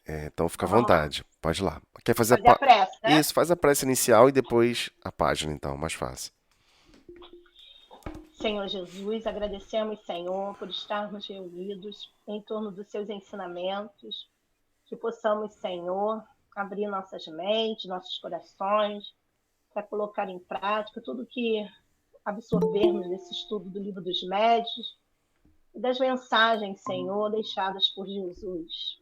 Então fica à Então vamos lá. vontade. Pode ir lá. Quer fazer a Fazer a prece, né? Isso, faz a prece inicial e depois a página, então, mais fácil. Senhor Jesus, agradecemos, Senhor, por estarmos reunidos em torno dos seus ensinamentos, que possamos, Senhor, abrir nossas mentes, nossos corações, para colocar em prática tudo que absorvermos desse estudo do Livro dos Médios e das mensagens, Senhor, deixadas por Jesus.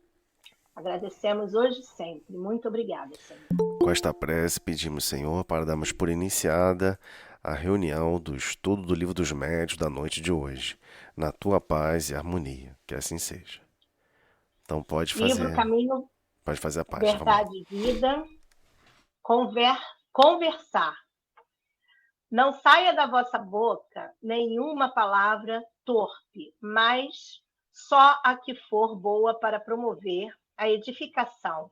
Agradecemos hoje e sempre. Muito obrigada, Senhor. Com esta prece, pedimos, Senhor, para darmos por iniciada a reunião do estudo do Livro dos Médios da noite de hoje, na tua paz e harmonia. Que assim seja. Então Livro Caminho, pode fazer a página, vamos lá. Verdade e Vida. Conver, conversar. Não saia da vossa boca nenhuma palavra torpe, mas só a que for boa para promover a edificação,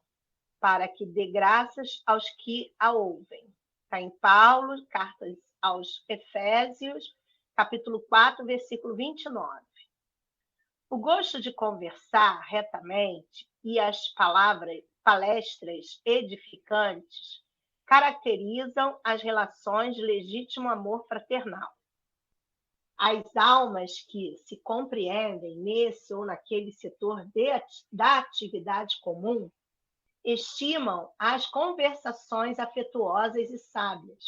para que dê graças aos que a ouvem. Está em Paulo, cartas aos Efésios, capítulo 4, versículo 29. O gosto de conversar retamente e as palestras edificantes caracterizam as relações de legítimo amor fraternal. As almas que se compreendem nesse ou naquele setor da atividade comum estimam as conversações afetuosas e sábias,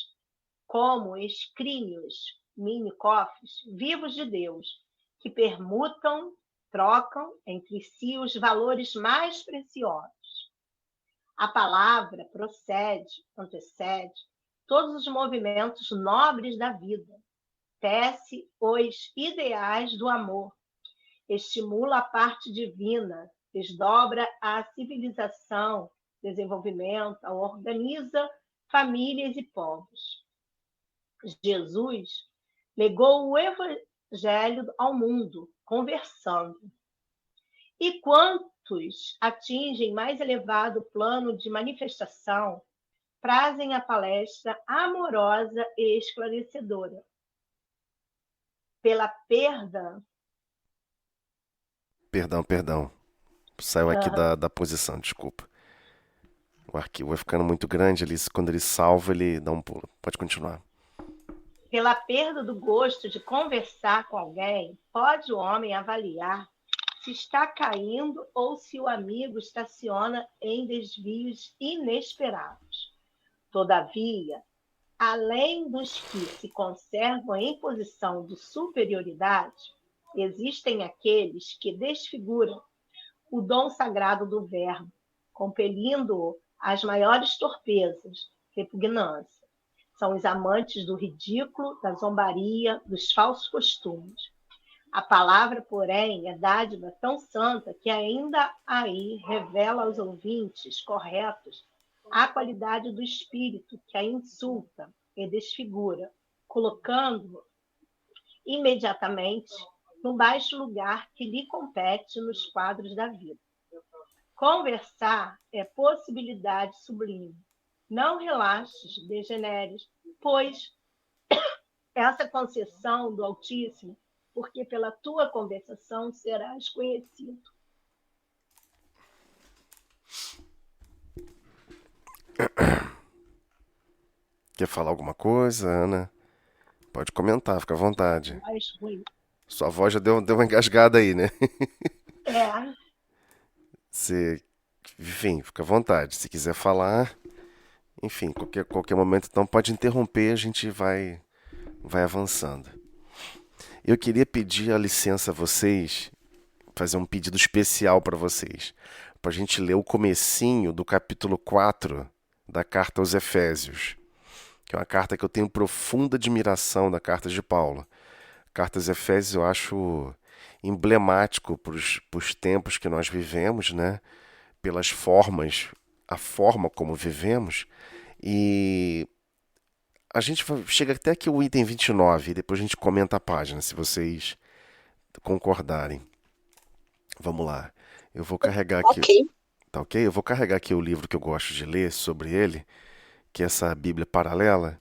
como escrínios, mini-cofres, vivos de Deus, que permutam, trocam entre si os valores mais preciosos. A palavra procede, antecede todos os movimentos nobres da vida, tece os ideais do amor, estimula a parte divina, desdobra a civilização, desenvolvimento, organiza famílias e povos. Jesus legou o evangelho ao mundo, conversando. E quantos atingem mais elevado plano de manifestação, trazem a palestra amorosa e esclarecedora. Pela perda. Perdão. Saiu aqui Uhum. da posição, desculpa. O arquivo vai ficando muito grande, quando ele salva, ele dá um pulo. Pode continuar. Pela perda do gosto de conversar com alguém, pode o homem avaliar se está caindo ou se o amigo estaciona em desvios inesperados. Todavia, além dos que se conservam em posição de superioridade, existem aqueles que desfiguram o dom sagrado do verbo, compelindo-o às maiores torpezas, repugnância. São os amantes do ridículo, da zombaria, dos falsos costumes. A palavra, porém, é dádiva tão santa que ainda aí revela aos ouvintes corretos a qualidade do espírito que a insulta e desfigura, colocando-o imediatamente no baixo lugar que lhe compete nos quadros da vida. Conversar é possibilidade sublime. Não relaxes, degeneres, pois essa concessão do Altíssimo, porque pela tua conversação serás conhecido. Quer falar alguma coisa, Ana? Pode comentar, fica à vontade. Mais ruim. Sua voz já deu uma engasgada aí, né? É, Você, enfim, fica à vontade. Se quiser falar, enfim, qualquer momento, então pode interromper, a gente vai avançando. Eu queria pedir a licença a vocês, fazer um pedido especial para vocês, para a gente ler o comecinho do capítulo 4 da carta aos Efésios, que é uma carta que eu tenho profunda admiração da carta de Paulo. Carta aos Efésios eu acho emblemático para os tempos que nós vivemos, né? Pelas formas, a forma como vivemos. E a gente chega até aqui o item 29 e depois a gente comenta a página, se vocês concordarem. Vamos lá. Eu vou carregar aqui, ok. tá ok? Eu vou carregar aqui o livro que eu gosto de ler sobre ele, que é essa Bíblia paralela.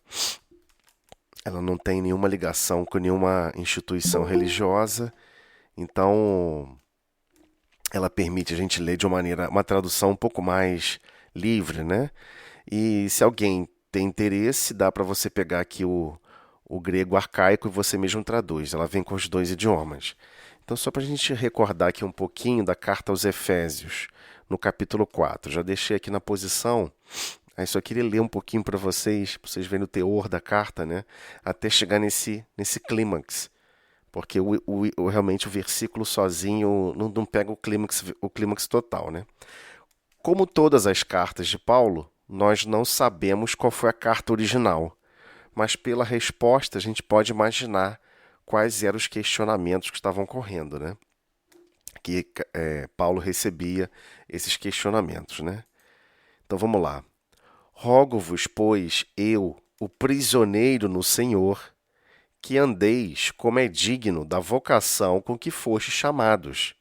Ela não tem nenhuma ligação com nenhuma instituição religiosa, então ela permite a gente ler de uma tradução um pouco mais livre, né? E se alguém tem interesse, dá para você pegar aqui o grego arcaico e você mesmo traduz. Ela vem com os dois idiomas. Então, só para a gente recordar aqui um pouquinho da carta aos Efésios, no capítulo 4. Já deixei aqui na posição, aí só queria ler um pouquinho para vocês verem o teor da carta, né? Até chegar nesse clímax. Porque realmente o versículo sozinho não pega o clímax total, né? Como todas as cartas de Paulo, nós não sabemos qual foi a carta original, mas pela resposta a gente pode imaginar quais eram os questionamentos que estavam correndo, né? Que Paulo recebia esses questionamentos, né? Então vamos lá. Rogo-vos, pois, eu, o prisioneiro no Senhor, que andeis como é digno da vocação com que fostes chamados,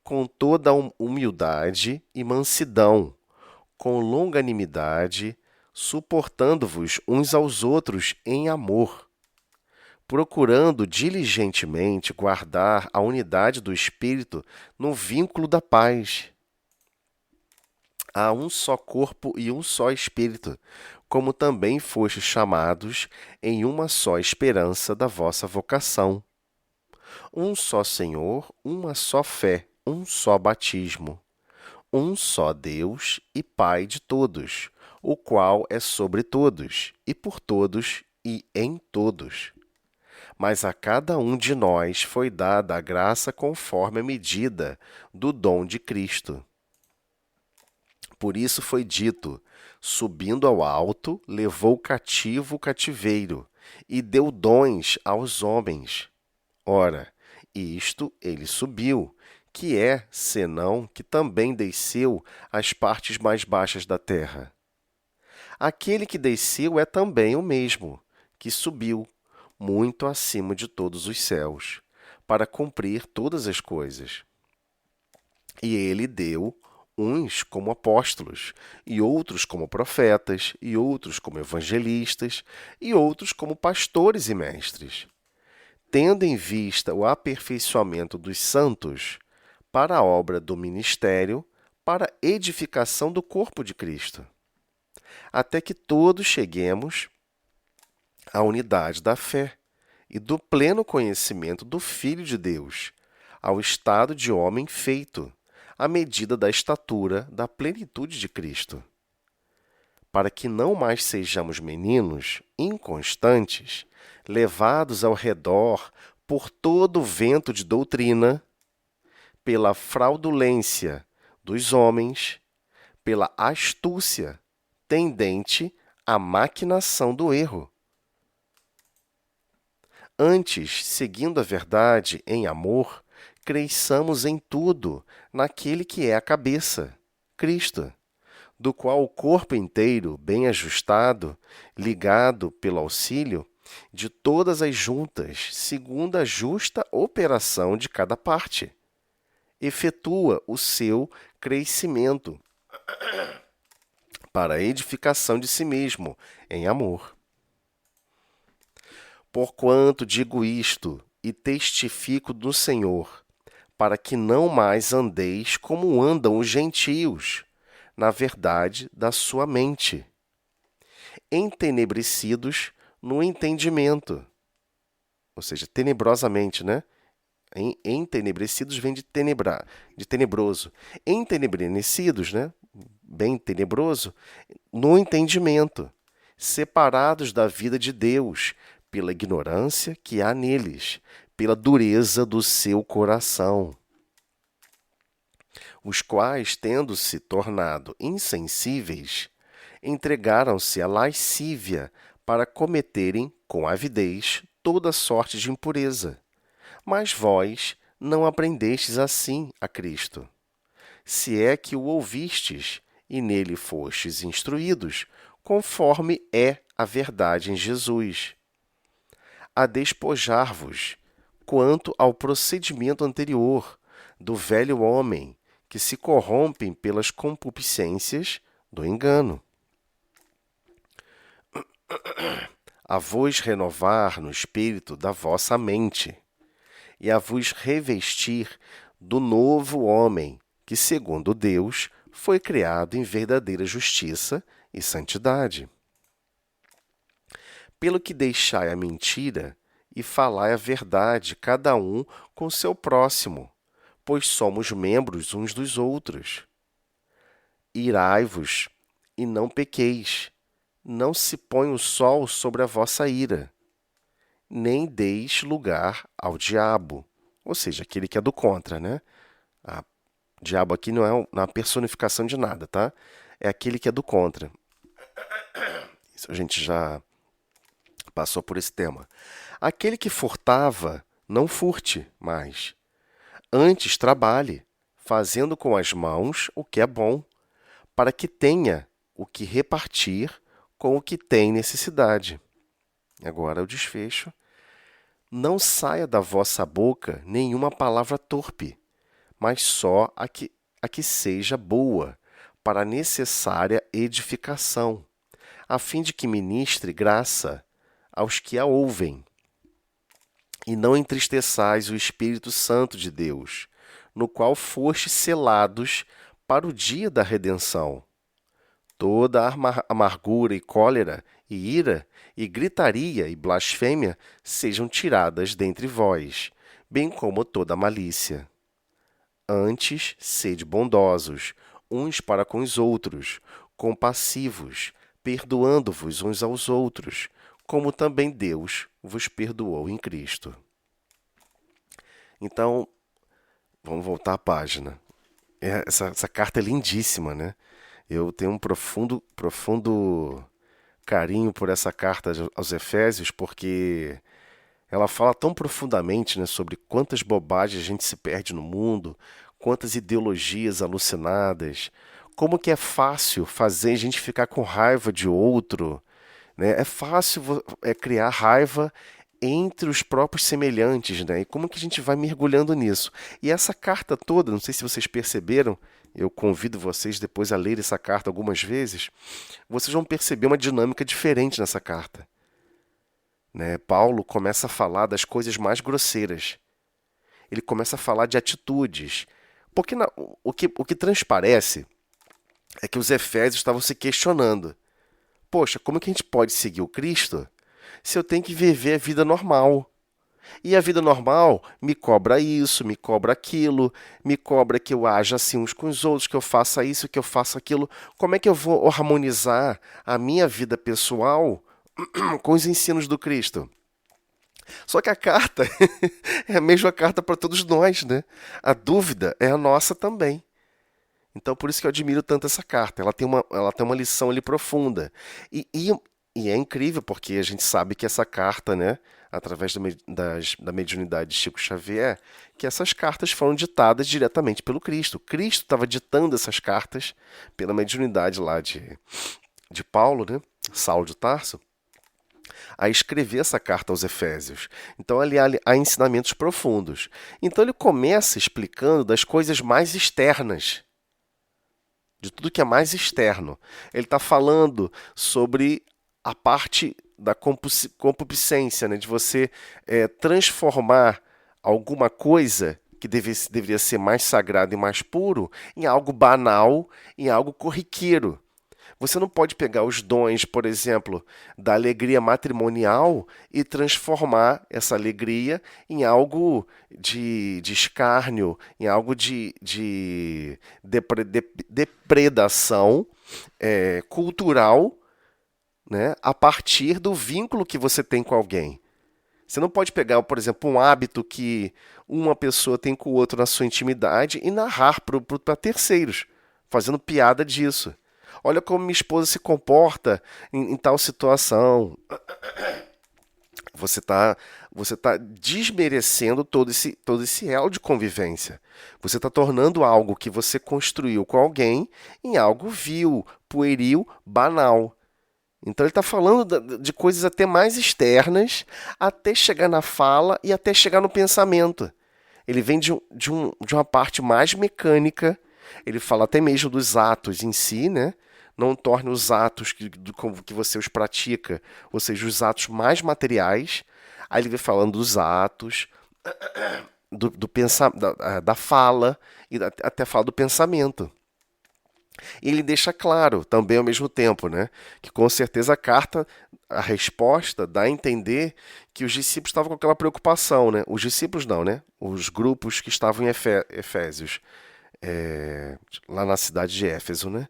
com toda humildade e mansidão, com longanimidade, suportando-vos uns aos outros em amor, procurando diligentemente guardar a unidade do Espírito no vínculo da paz. Há um só corpo e um só Espírito, como também fostes chamados em uma só esperança da vossa vocação. Um só Senhor, uma só fé, um só batismo. Um só Deus e Pai de todos, o qual é sobre todos, e por todos, e em todos. Mas a cada um de nós foi dada a graça conforme a medida do dom de Cristo. Por isso foi dito: subindo ao alto, levou cativo o cativeiro, e deu dons aos homens. Ora, isto ele subiu, que é, senão que também desceu às partes mais baixas da terra. Aquele que desceu é também o mesmo, que subiu, muito acima de todos os céus, para cumprir todas as coisas. E ele deu uns como apóstolos, e outros como profetas, e outros como evangelistas, e outros como pastores e mestres, tendo em vista o aperfeiçoamento dos santos, para a obra do ministério, para a edificação do corpo de Cristo, até que todos cheguemos à unidade da fé e do pleno conhecimento do Filho de Deus, ao estado de homem feito, à medida da estatura da plenitude de Cristo, para que não mais sejamos meninos inconstantes, levados ao redor por todo o vento de doutrina, pela fraudulência dos homens, pela astúcia tendente à maquinação do erro. Antes, seguindo a verdade em amor, cresçamos em tudo naquele que é a cabeça, Cristo, do qual o corpo inteiro, bem ajustado, ligado pelo auxílio de todas as juntas, segundo a justa operação de cada parte, efetua o seu crescimento para a edificação de si mesmo, em amor. Porquanto digo isto e testifico do Senhor, para que não mais andeis como andam os gentios, na verdade da sua mente, entenebrecidos no entendimento, ou seja, tenebrosamente, né? Entenebrecidos vem de tenebroso. Entenebrecidos, né? Bem tenebroso, no entendimento, separados da vida de Deus, pela ignorância que há neles, pela dureza do seu coração, os quais, tendo-se tornado insensíveis, entregaram-se à lascívia para cometerem com avidez toda sorte de impureza. Mas vós não aprendestes assim a Cristo, se é que o ouvistes e nele fostes instruídos, conforme é a verdade em Jesus, a despojar-vos, quanto ao procedimento anterior, do velho homem, que se corrompem pelas concupiscências do engano, a vos renovar no espírito da vossa mente, e a vos revestir do novo homem, que, segundo Deus, foi criado em verdadeira justiça e santidade. Pelo que deixai a mentira e falai a verdade, cada um com seu próximo, pois somos membros uns dos outros. Irai-vos e não pequeis, não se põe o sol sobre a vossa ira, nem deis lugar ao diabo, ou seja, aquele que é do contra, né? O diabo aqui não é uma personificação de nada, tá? É aquele que é do contra. Isso a gente já passou por esse tema. Aquele que furtava, não furte mais. Antes trabalhe, fazendo com as mãos o que é bom, para que tenha o que repartir com o que tem necessidade. Agora o desfecho. Não saia da vossa boca nenhuma palavra torpe, mas só a que seja boa, para a necessária edificação, a fim de que ministre graça aos que a ouvem. E não entristeçais o Espírito Santo de Deus, no qual fostes selados para o dia da redenção. Toda amargura e cólera e ira e gritaria e blasfêmia sejam tiradas dentre vós, bem como toda malícia. Antes, sede bondosos, uns para com os outros, compassivos, perdoando-vos uns aos outros, como também Deus vos perdoou em Cristo. Então, vamos voltar à página. Essa carta é lindíssima, né? Eu tenho um profundo carinho por essa carta aos Efésios, porque ela fala tão profundamente, né, sobre quantas bobagens a gente se perde no mundo, quantas ideologias alucinadas, como que é fácil fazer a gente ficar com raiva de outro, né? É fácil criar raiva entre os próprios semelhantes, né? E como que a gente vai mergulhando nisso? E essa carta toda, não sei se vocês perceberam, eu convido vocês depois a ler essa carta algumas vezes, vocês vão perceber uma dinâmica diferente nessa carta, né? Paulo começa a falar das coisas mais grosseiras. Ele começa a falar de atitudes. Porque o que transparece é que os efésios estavam se questionando. Poxa, como que a gente pode seguir o Cristo se eu tenho que viver a vida normal? E a vida normal me cobra isso, me cobra aquilo, me cobra que eu haja assim uns com os outros, que eu faça isso, que eu faça aquilo. Como é que eu vou harmonizar a minha vida pessoal com os ensinos do Cristo? Só que a carta é a mesma carta para todos nós, né? A dúvida é a nossa também. Então, por isso que eu admiro tanto essa carta. Ela tem uma lição ali profunda. E é incrível, porque a gente sabe que essa carta, né, através da mediunidade de Chico Xavier, que essas cartas foram ditadas diretamente pelo Cristo. Cristo estava ditando essas cartas pela mediunidade lá de Paulo, né, Saulo de Tarso, a escrever essa carta aos Efésios. Então, ali há ensinamentos profundos. Então, ele começa explicando das coisas mais externas, de tudo que é mais externo. Ele está falando sobre a parte da concupiscência, né? De você transformar alguma coisa que deveria ser mais sagrado e mais puro em algo banal, em algo corriqueiro. Você não pode pegar os dons, por exemplo, da alegria matrimonial e transformar essa alegria em algo de escárnio, em algo de depredação cultural, né, a partir do vínculo que você tem com alguém. Você não pode pegar, por exemplo, um hábito que uma pessoa tem com o outro na sua intimidade e narrar para terceiros, fazendo piada disso. Olha como minha esposa se comporta em tal situação. Você tá desmerecendo todo esse elo de convivência. Você está tornando algo que você construiu com alguém em algo vil, pueril, banal. Então ele está falando de coisas até mais externas, até chegar na fala e até chegar no pensamento. Ele vem de uma parte mais mecânica. Ele fala até mesmo dos atos em si, né? Não torne os atos que você os pratica, ou seja, os atos mais materiais. Aí ele vem falando dos atos, da fala e até fala do pensamento. E ele deixa claro também ao mesmo tempo, né, que com certeza a carta, a resposta dá a entender que os discípulos estavam com aquela preocupação, né? Os discípulos não, né? Os grupos que estavam em Efésios, lá na cidade de Éfeso, né?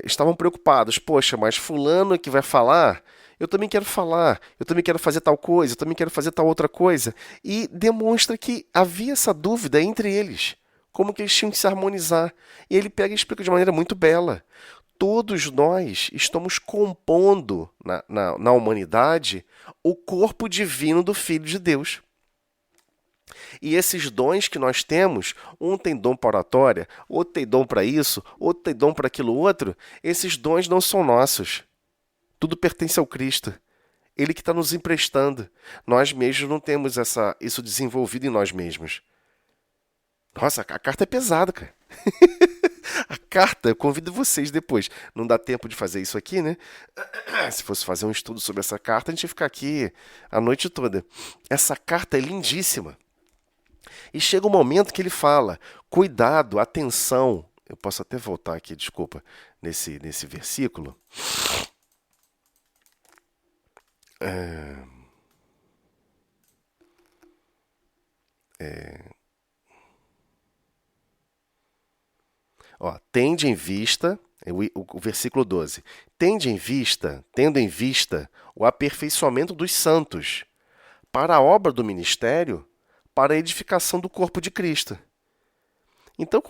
Estavam preocupados. Poxa, mas fulano que vai falar, eu também quero falar, eu também quero fazer tal coisa, eu também quero fazer tal outra coisa. E demonstra que havia essa dúvida entre eles, como que eles tinham que se harmonizar. E ele pega e explica de maneira muito bela. Todos nós estamos compondo na humanidade o corpo divino do Filho de Deus. E esses dons que nós temos, um tem dom para oratória, outro tem dom para isso, outro tem dom para aquilo outro, esses dons não são nossos. Tudo pertence ao Cristo. Ele que está nos emprestando. Nós mesmos não temos isso desenvolvido em nós mesmos. Nossa, a carta é pesada, cara. A carta, eu convido vocês depois. Não dá tempo de fazer isso aqui, né? Se fosse fazer um estudo sobre essa carta, a gente ia ficar aqui a noite toda. Essa carta é lindíssima. E chega um momento que ele fala: cuidado, atenção. Eu posso até voltar aqui, desculpa, nesse versículo. Ó, tende em vista, o versículo 12. Tendo em vista o aperfeiçoamento dos santos, para a obra do ministério, para a edificação do corpo de Cristo. Então,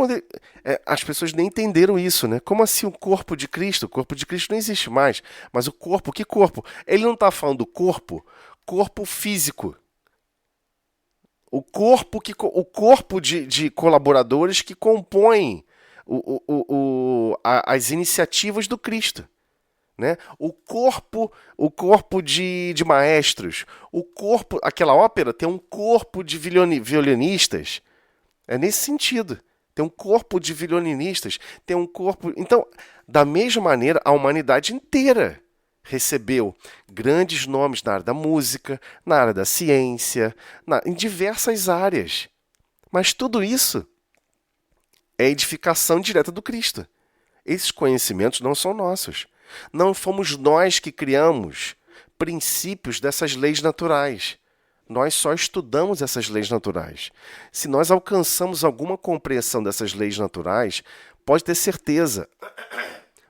as pessoas nem entenderam isso, né? Como assim o corpo de Cristo? O corpo de Cristo não existe mais. Mas o corpo, que corpo? Ele não está falando do corpo físico. O corpo de colaboradores que compõem as iniciativas do Cristo. Né? O corpo de maestros. Aquela ópera tem um corpo de violinistas. É nesse sentido. Tem um corpo de violinistas, tem um corpo. Então, da mesma maneira, a humanidade inteira recebeu grandes nomes na área da música, na área da ciência, em diversas áreas. Mas tudo isso é edificação direta do Cristo. Esses conhecimentos não são nossos. Não fomos nós que criamos princípios dessas leis naturais. Nós só estudamos essas leis naturais. Se nós alcançamos alguma compreensão dessas leis naturais, pode ter certeza,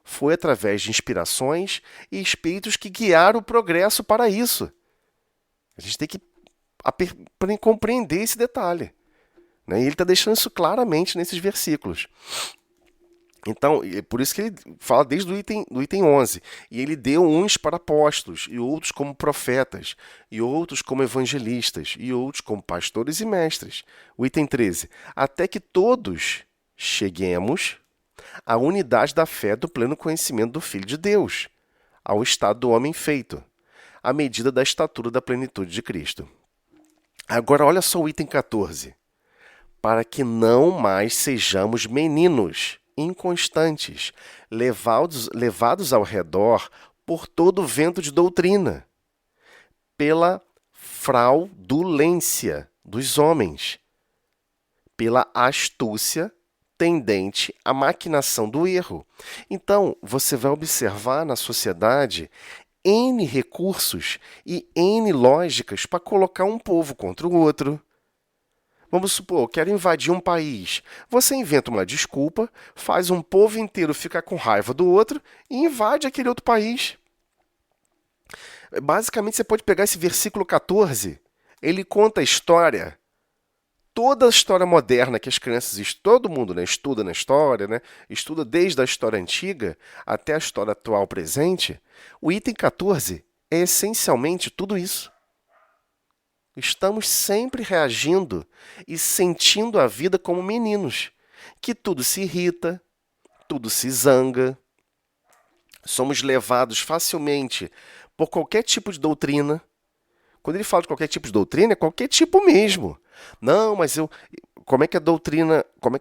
foi através de inspirações e espíritos que guiaram o progresso para isso. A gente tem que compreender esse detalhe. Né? E ele está deixando isso claramente nesses versículos. Então, é por isso que ele fala desde o item 11. E ele deu uns para apóstolos, e outros como profetas, e outros como evangelistas, e outros como pastores e mestres. O item 13. Até que todos cheguemos à unidade da fé do pleno conhecimento do Filho de Deus, ao estado do homem feito, à medida da estatura da plenitude de Cristo. Agora, olha só o item 14. Para que não mais sejamos meninos, inconstantes, levados ao redor por todo o vento de doutrina, pela fraudulência dos homens, pela astúcia tendente à maquinação do erro. Então, você vai observar na sociedade N recursos e N lógicas para colocar um povo contra o outro. Vamos supor, eu quero invadir um país. Você inventa uma desculpa, faz um povo inteiro ficar com raiva do outro e invade aquele outro país. Basicamente, você pode pegar esse versículo 14, ele conta a história, toda a história moderna que as crianças, todo mundo, né, estuda na história, né, estuda desde a história antiga até a história atual presente. O item 14 é essencialmente tudo isso. Estamos sempre reagindo e sentindo a vida como meninos, que tudo se irrita, tudo se zanga, somos levados facilmente por qualquer tipo de doutrina. Quando ele fala de qualquer tipo de doutrina, é qualquer tipo mesmo. Não, mas como é que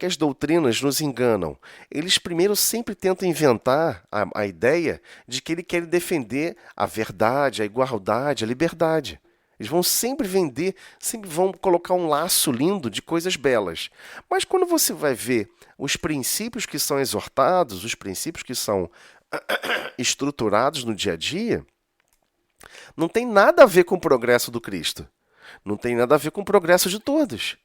as doutrinas nos enganam? Eles primeiro sempre tentam inventar a ideia de que ele quer defender a verdade, a igualdade, a liberdade. Eles vão sempre vender, sempre vão colocar um laço lindo de coisas belas. Mas quando você vai ver os princípios que são exortados, os princípios que são estruturados no dia a dia, não tem nada a ver com o progresso do Cristo. Não tem nada a ver com o progresso de todos.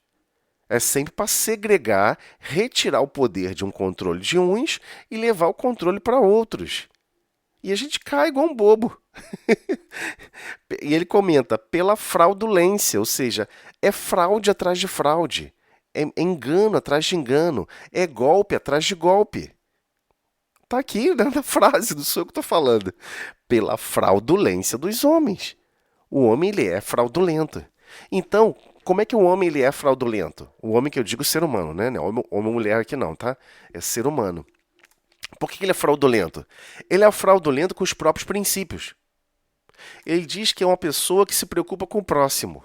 É sempre para segregar, retirar o poder de um controle de uns e levar o controle para outros. E a gente cai igual um bobo. E ele comenta, pela fraudulência, ou seja, é fraude atrás de fraude, é engano atrás de engano, é golpe atrás de golpe. Está aqui, né, na frase, não sou eu que estou falando. Pela fraudulência dos homens. O homem ele é fraudulento. Então, como é que o homem ele é fraudulento? O homem que eu digo ser humano, né? Homem ou mulher aqui não, tá? É ser humano. Por que ele é fraudulento? Ele é fraudulento com os próprios princípios. Ele diz que é uma pessoa que se preocupa com o próximo,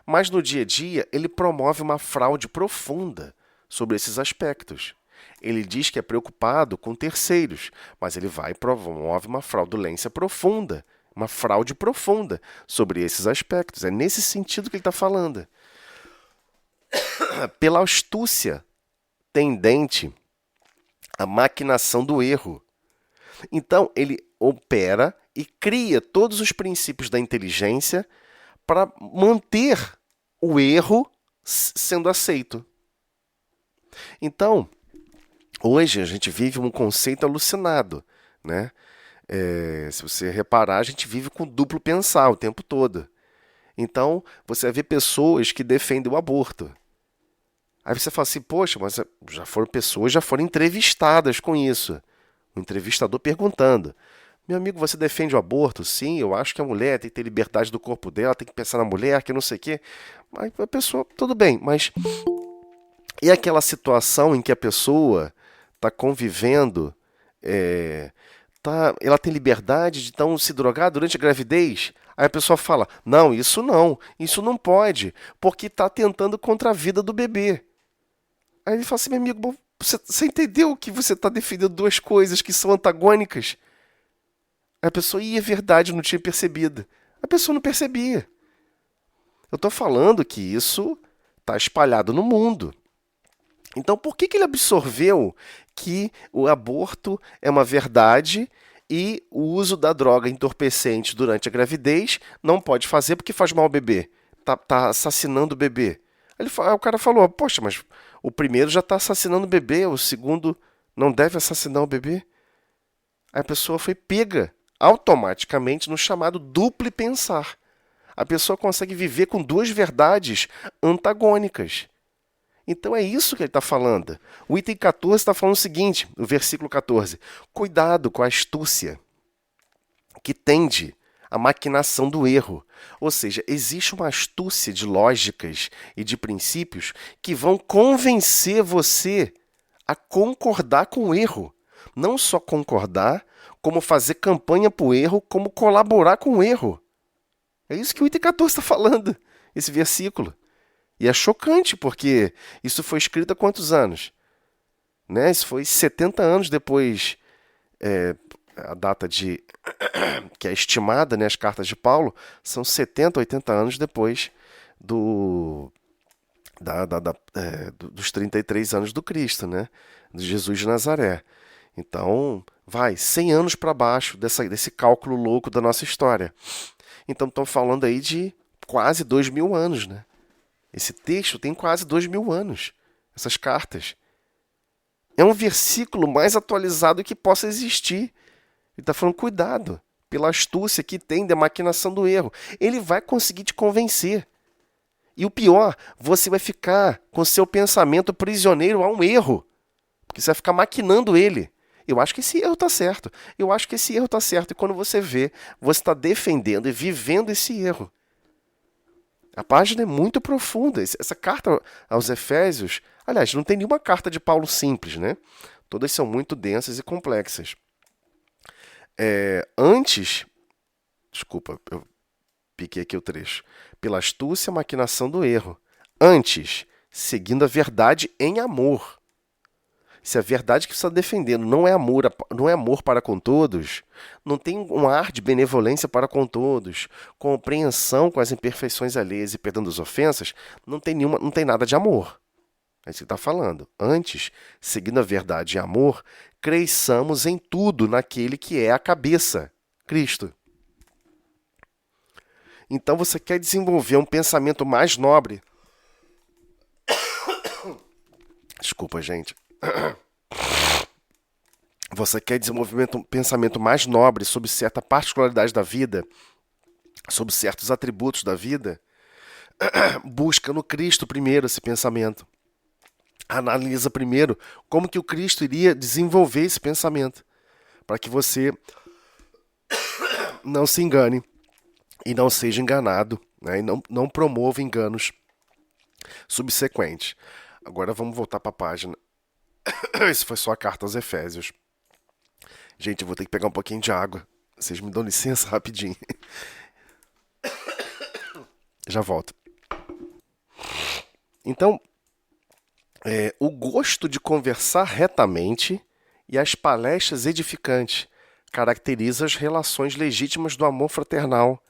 mas no dia a dia ele promove uma fraude profunda sobre esses aspectos. Ele diz que é preocupado com terceiros, mas ele vai e promove uma fraudulência profunda, uma fraude profunda sobre esses aspectos. É nesse sentido que ele está falando. Pela astúcia tendente à maquinação do erro. Então, ele opera e cria todos os princípios da inteligência para manter o erro sendo aceito. Então, hoje a gente vive um conceito alucinado, né? Se você reparar, a gente vive com duplo pensar o tempo todo. Então, você vê pessoas que defendem o aborto. Aí você fala assim, poxa, mas já foram entrevistadas com isso. O entrevistador perguntando, meu amigo, você defende o aborto? Sim, eu acho que a mulher tem que ter liberdade do corpo dela, tem que pensar na mulher, que não sei o quê. Aí a pessoa, tudo bem, mas e aquela situação em que a pessoa está convivendo, ela tem liberdade de então se drogar durante a gravidez? Aí a pessoa fala, não, isso não pode, porque está atentando contra a vida do bebê. Aí ele fala assim, meu amigo, você entendeu que você está defendendo duas coisas que são antagônicas? Aí a pessoa, é verdade, eu não tinha percebido. A pessoa não percebia. Eu estou falando que isso está espalhado no mundo. Então, por que ele absorveu que o aborto é uma verdade e o uso da droga entorpecente durante a gravidez não pode fazer porque faz mal ao bebê? Tá assassinando o bebê. Aí o cara falou, poxa, mas o primeiro já está assassinando o bebê, o segundo não deve assassinar o bebê? Aí a pessoa foi pega automaticamente no chamado duplo pensar. A pessoa consegue viver com duas verdades antagônicas. Então é isso que ele está falando. O item 14 está falando o seguinte, o versículo 14. Cuidado com a astúcia que tende à maquinação do erro. Ou seja, existe uma astúcia de lógicas e de princípios que vão convencer você a concordar com o erro. Não só concordar, como fazer campanha para o erro, como colaborar com o erro. É isso que o item 14 está falando, esse versículo. E é chocante, porque isso foi escrito há quantos anos? Né? Isso foi 70 anos depois, a data de que é estimada, né, as cartas de Paulo, são 70, 80 anos depois dos 33 anos do Cristo, né? De Jesus de Nazaré. Então, 100 anos para baixo desse cálculo louco da nossa história. Então, estão falando aí de quase 2.000 anos, né? Esse texto tem quase 2.000 anos, essas cartas. É um versículo mais atualizado que possa existir. Ele está falando, cuidado, pela astúcia que tem da maquinação do erro. Ele vai conseguir te convencer. E o pior, você vai ficar com seu pensamento prisioneiro a um erro. Porque você vai ficar maquinando ele. Eu acho que esse erro está certo. Eu acho que esse erro está certo. E quando você vê, você está defendendo e vivendo esse erro. A página é muito profunda. Essa carta aos Efésios, aliás, não tem nenhuma carta de Paulo simples, né? Todas são muito densas e complexas. Desculpa, eu piquei aqui o trecho. Pela astúcia, maquinação do erro. Antes, seguindo a verdade em amor. Se a verdade que você está defendendo não é amor para com todos, não tem um ar de benevolência para com todos, compreensão com as imperfeições alheias e perdão das ofensas, não tem nada de amor. É isso que está falando. Antes, seguindo a verdade e amor, cresçamos em tudo naquele que é a cabeça, Cristo. Então você quer desenvolver um pensamento mais nobre. Desculpa, gente. Você quer desenvolver um pensamento mais nobre sobre certa particularidade da vida, sobre certos atributos da vida? Busca no Cristo primeiro esse pensamento. Analisa primeiro como que o Cristo iria desenvolver esse pensamento, para que você não se engane e não seja enganado, né? E não promova enganos subsequentes. Agora vamos voltar para a página. Isso foi só a carta aos Efésios. Gente, eu vou ter que pegar um pouquinho de água. Vocês me dão licença rapidinho. Já volto. Então, o gosto de conversar retamente e as palestras edificantes caracteriza as relações legítimas do amor fraternal.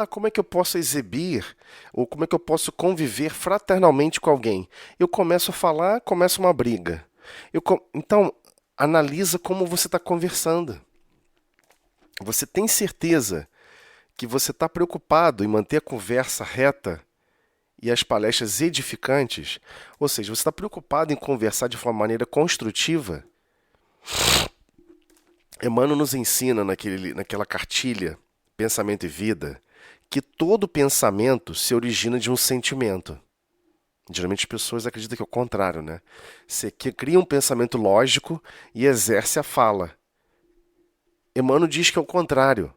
Como é que eu posso exibir ou como é que eu posso conviver fraternalmente com alguém? Eu começo a falar, começa uma briga. Então, analisa como você está conversando. Você tem certeza que você está preocupado em manter a conversa reta e as palestras edificantes? Ou seja, você está preocupado em conversar de uma maneira construtiva? Emmanuel nos ensina naquela cartilha, Pensamento e Vida, que todo pensamento se origina de um sentimento. Geralmente as pessoas acreditam que é o contrário, né? Você cria um pensamento lógico e exerce a fala. Emmanuel diz que é o contrário.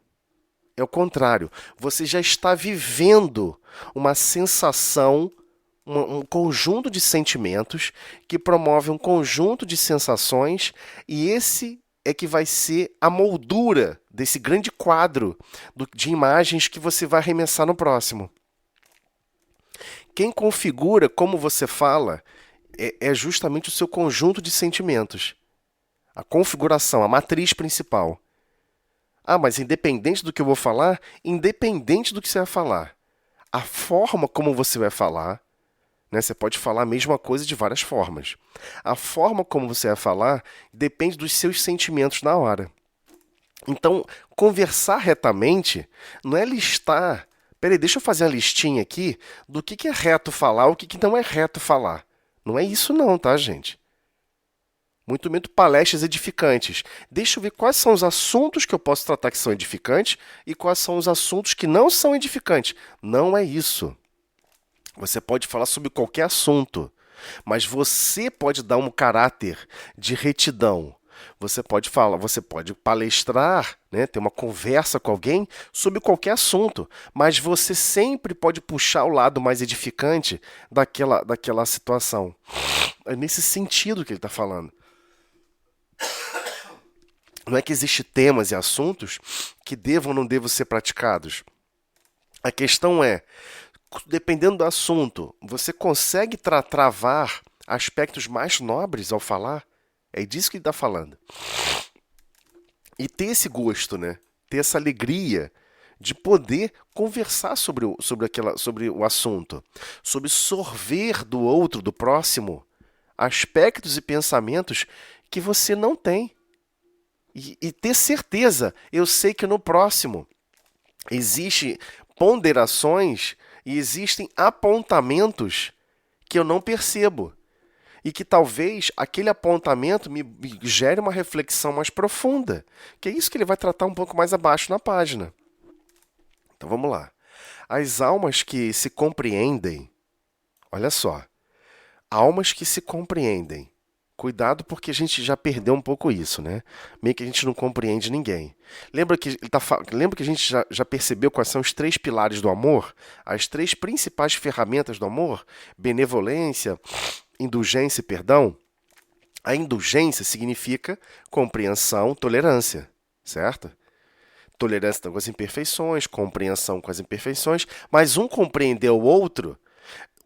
É o contrário. Você já está vivendo uma sensação, um conjunto de sentimentos que promove um conjunto de sensações, e esse é que vai ser a moldura desse grande quadro de imagens que você vai arremessar no próximo. Quem configura como você fala é justamente o seu conjunto de sentimentos. A configuração, a matriz principal. Mas independente do que eu vou falar, independente do que você vai falar, a forma como você vai falar, né, você pode falar a mesma coisa de várias formas. A forma como você vai falar depende dos seus sentimentos na hora. Então, conversar retamente não é listar. Peraí, deixa eu fazer uma listinha aqui do que é reto falar, o que não é reto falar. Não é isso não, tá, gente? Muito palestras edificantes. Deixa eu ver quais são os assuntos que eu posso tratar que são edificantes e quais são os assuntos que não são edificantes. Não é isso. Você pode falar sobre qualquer assunto, mas você pode dar um caráter de retidão. Você pode palestrar, né, ter uma conversa com alguém sobre qualquer assunto, mas você sempre pode puxar o lado mais edificante daquela situação. É nesse sentido que ele está falando. Não é que existem temas e assuntos que devam ou não devam ser praticados. A questão é, dependendo do assunto, você consegue travar aspectos mais nobres ao falar? É disso que ele está falando. E ter esse gosto, né? Ter essa alegria de poder conversar sobre o assunto, sobre sorver do outro, do próximo, aspectos e pensamentos que você não tem. E ter certeza, eu sei que no próximo existem ponderações e existem apontamentos que eu não percebo. E que talvez aquele apontamento me gere uma reflexão mais profunda. Que é isso que ele vai tratar um pouco mais abaixo na página. Então vamos lá. As almas que se compreendem, olha só, almas que se compreendem. Cuidado porque a gente já perdeu um pouco isso, né? Meio que a gente não compreende ninguém. Lembra que a gente já percebeu quais são os 3 pilares do amor? As 3 principais ferramentas do amor? Benevolência, indulgência e perdão? A indulgência significa compreensão, tolerância, certo? Tolerância com as imperfeições, compreensão com as imperfeições, mas um compreender o outro,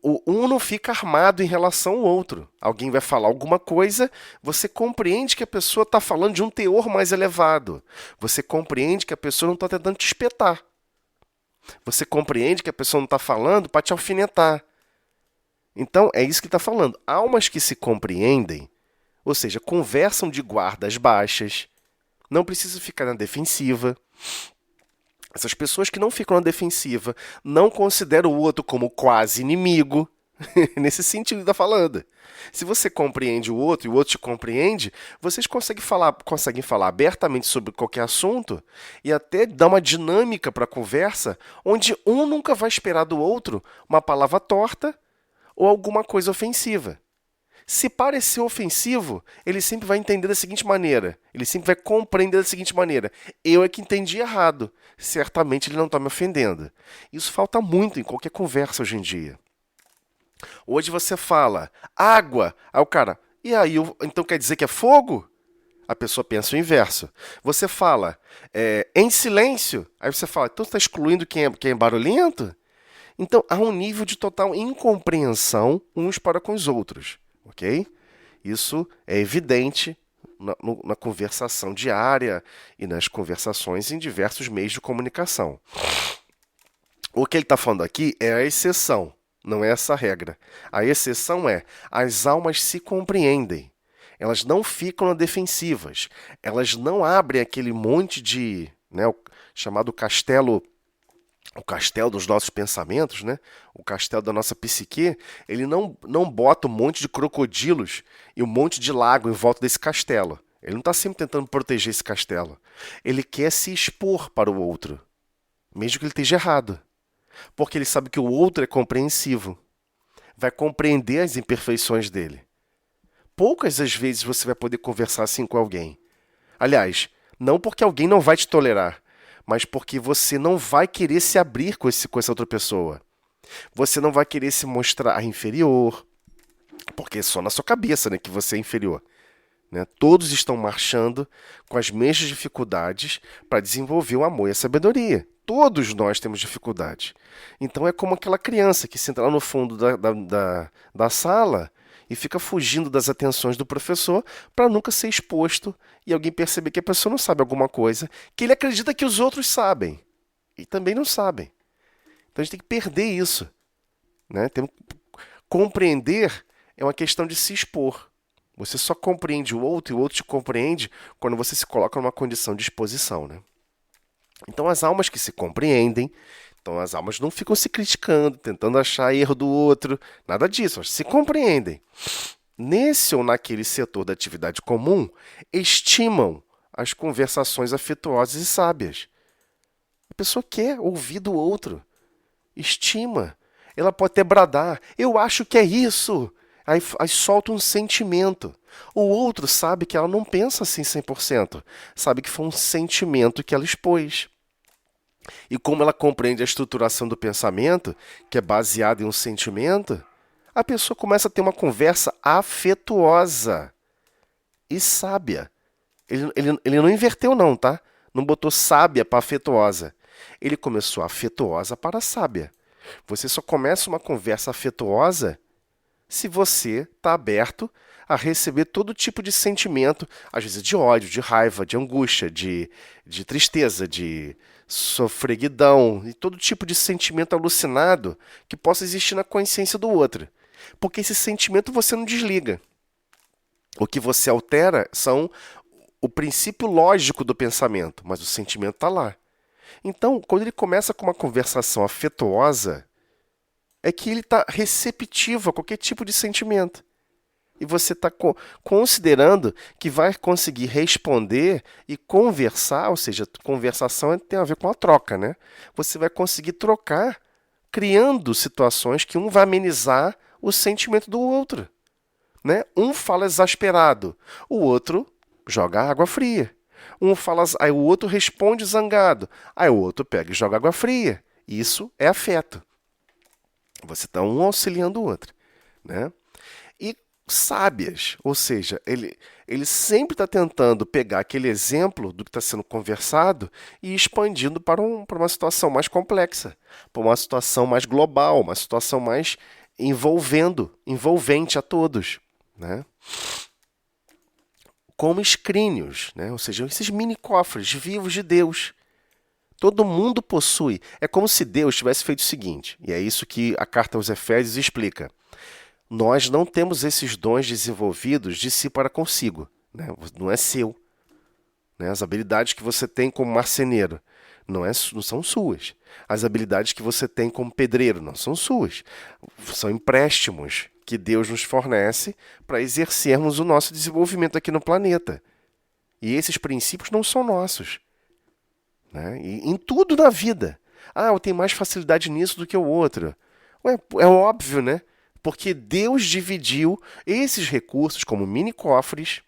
Um não fica armado em relação ao outro. Alguém vai falar alguma coisa, você compreende que a pessoa está falando de um teor mais elevado. Você compreende que a pessoa não está tentando te espetar. Você compreende que a pessoa não está falando para te alfinetar. Então, é isso que está falando. Almas que se compreendem, ou seja, conversam de guardas baixas, não precisa ficar na defensiva. Essas pessoas que não ficam na defensiva não consideram o outro como quase inimigo. Nesse sentido está falando. Se você compreende o outro e o outro te compreende, vocês conseguem falar abertamente sobre qualquer assunto e até dar uma dinâmica para a conversa onde um nunca vai esperar do outro uma palavra torta ou alguma coisa ofensiva. Se parecer ofensivo, ele sempre vai entender da seguinte maneira. Ele sempre vai compreender da seguinte maneira. Eu é que entendi errado. Certamente ele não está me ofendendo. Isso falta muito em qualquer conversa hoje em dia. Hoje você fala água. Aí o cara, e aí, então quer dizer que é fogo? A pessoa pensa o inverso. Você fala em silêncio. Aí você fala, então você está excluindo quem é barulhento? Então há um nível de total incompreensão uns para com os outros. Ok? Isso é evidente na conversação diária e nas conversações em diversos meios de comunicação. O que ele está falando aqui é a exceção, não é essa regra. A exceção é as almas se compreendem. Elas não ficam na defensivas. Elas não abrem aquele monte de, o chamado castelo. O castelo dos nossos pensamentos, né? O castelo da nossa psique, ele não bota um monte de crocodilos e um monte de lago em volta desse castelo. Ele não está sempre tentando proteger esse castelo. Ele quer se expor para o outro, mesmo que ele esteja errado. Porque ele sabe que o outro é compreensivo. Vai compreender as imperfeições dele. Poucas as vezes você vai poder conversar assim com alguém. Aliás, não porque alguém não vai te tolerar, mas porque você não vai querer se abrir com essa outra pessoa. Você não vai querer se mostrar inferior, porque é só na sua cabeça, né, que você é inferior. Né? Todos estão marchando com as mesmas dificuldades para desenvolver o amor e a sabedoria. Todos nós temos dificuldades. Então é como aquela criança que senta lá no fundo da sala e fica fugindo das atenções do professor para nunca ser exposto e alguém perceber que a pessoa não sabe alguma coisa que ele acredita que os outros sabem e também não sabem. Então a gente tem que perder isso. Né? Compreender é uma questão de se expor. Você só compreende o outro e o outro te compreende quando você se coloca numa condição de exposição. Né? Então as almas que se compreendem, então as almas não ficam se criticando, tentando achar erro do outro, nada disso, elas se compreendem. Nesse ou naquele setor da atividade comum, estimam as conversações afetuosas e sábias. A pessoa quer ouvir do outro, estima. Ela pode até bradar, eu acho que é isso. Aí solta um sentimento. O outro sabe que ela não pensa assim 100%. Sabe que foi um sentimento que ela expôs. E como ela compreende a estruturação do pensamento, que é baseada em um sentimento, a pessoa começa a ter uma conversa afetuosa e sábia. Ele não inverteu não, tá? Não botou sábia para afetuosa. Ele começou afetuosa para sábia. Você só começa uma conversa afetuosa se você está aberto a receber todo tipo de sentimento, às vezes de ódio, de raiva, de angústia, de tristeza, de sofreguidão, e todo tipo de sentimento alucinado que possa existir na consciência do outro. Porque esse sentimento você não desliga. O que você altera são o princípio lógico do pensamento, mas o sentimento está lá. Então, quando ele começa com uma conversação afetuosa, é que ele está receptivo a qualquer tipo de sentimento. E você está considerando que vai conseguir responder e conversar, ou seja, conversação tem a ver com a troca, né? Você vai conseguir trocar, criando situações que um vai amenizar o sentimento do outro. Né? Um fala exasperado, o outro joga água fria. Aí o outro responde zangado, aí o outro pega e joga água fria. Isso é afeto. Você está um auxiliando o outro. Né? E sábias, ou seja, ele sempre está tentando pegar aquele exemplo do que está sendo conversado e expandindo para uma situação mais complexa, para uma situação mais global, uma situação mais envolvente a todos, né? Como escrínios, né? Ou seja, esses mini cofres vivos de Deus. Todo mundo possui. É como se Deus tivesse feito o seguinte, e é isso que a carta aos Efésios explica. Nós não temos esses dons desenvolvidos de si para consigo, né? Não é seu. Né? As habilidades que você tem como marceneiro não são suas. As habilidades que você tem como pedreiro não são suas. São empréstimos que Deus nos fornece para exercermos o nosso desenvolvimento aqui no planeta. E esses princípios não são nossos. Né? E em tudo na vida. Eu tenho mais facilidade nisso do que o outro. Ué, é óbvio, né? Porque Deus dividiu esses recursos como mini cofres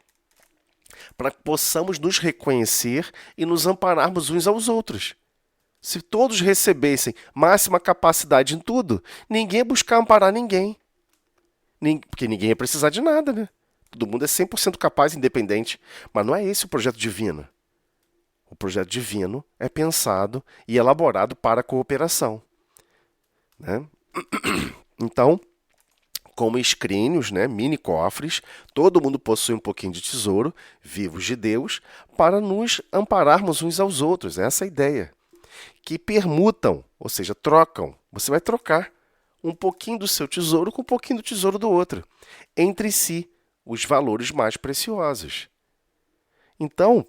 para que possamos nos reconhecer e nos ampararmos uns aos outros. Se todos recebessem máxima capacidade em tudo, ninguém ia buscar amparar ninguém. Porque ninguém ia precisar de nada, né? Todo mundo é 100% capaz e independente. Mas não é esse o projeto divino. O projeto divino é pensado e elaborado para a cooperação. Né? Então, como escrínios, né, mini cofres, todo mundo possui um pouquinho de tesouro, vivos de Deus, para nos ampararmos uns aos outros. Essa é a ideia. Que permutam, ou seja, trocam. Você vai trocar um pouquinho do seu tesouro com um pouquinho do tesouro do outro. Entre si, os valores mais preciosos. Então,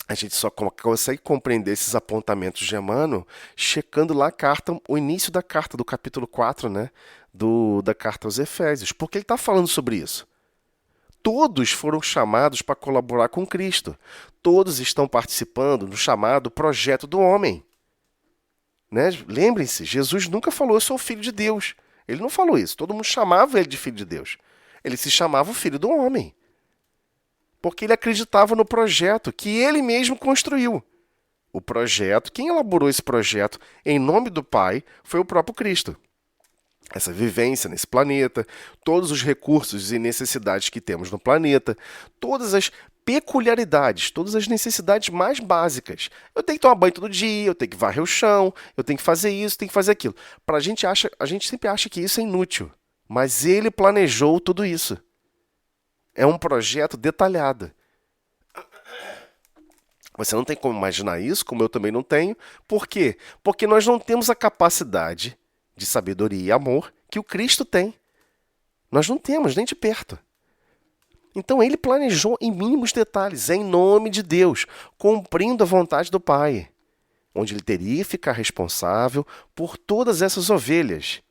a gente só consegue compreender esses apontamentos de Emmanuel checando lá a carta, o início da carta, do capítulo 4, né, da carta aos Efésios. Porque ele está falando sobre isso. Todos foram chamados para colaborar com Cristo. Todos estão participando do chamado projeto do homem. Né? Lembrem-se, Jesus nunca falou, eu sou o filho de Deus. Ele não falou isso. Todo mundo chamava ele de filho de Deus. Ele se chamava o filho do homem. Porque ele acreditava no projeto que ele mesmo construiu. O projeto, quem elaborou esse projeto em nome do Pai foi o próprio Cristo. Essa vivência nesse planeta, todos os recursos e necessidades que temos no planeta, todas as peculiaridades, todas as necessidades mais básicas. Eu tenho que tomar banho todo dia, eu tenho que varrer o chão, eu tenho que fazer isso, tenho que fazer aquilo. A gente sempre acha que isso é inútil, mas ele planejou tudo isso. É um projeto detalhado. Você não tem como imaginar isso, como eu também não tenho. Por quê? Porque nós não temos a capacidade de sabedoria e amor que o Cristo tem. Nós não temos, nem de perto. Então ele planejou em mínimos detalhes, em nome de Deus, cumprindo a vontade do Pai, onde ele teria que ficar responsável por todas essas ovelhas.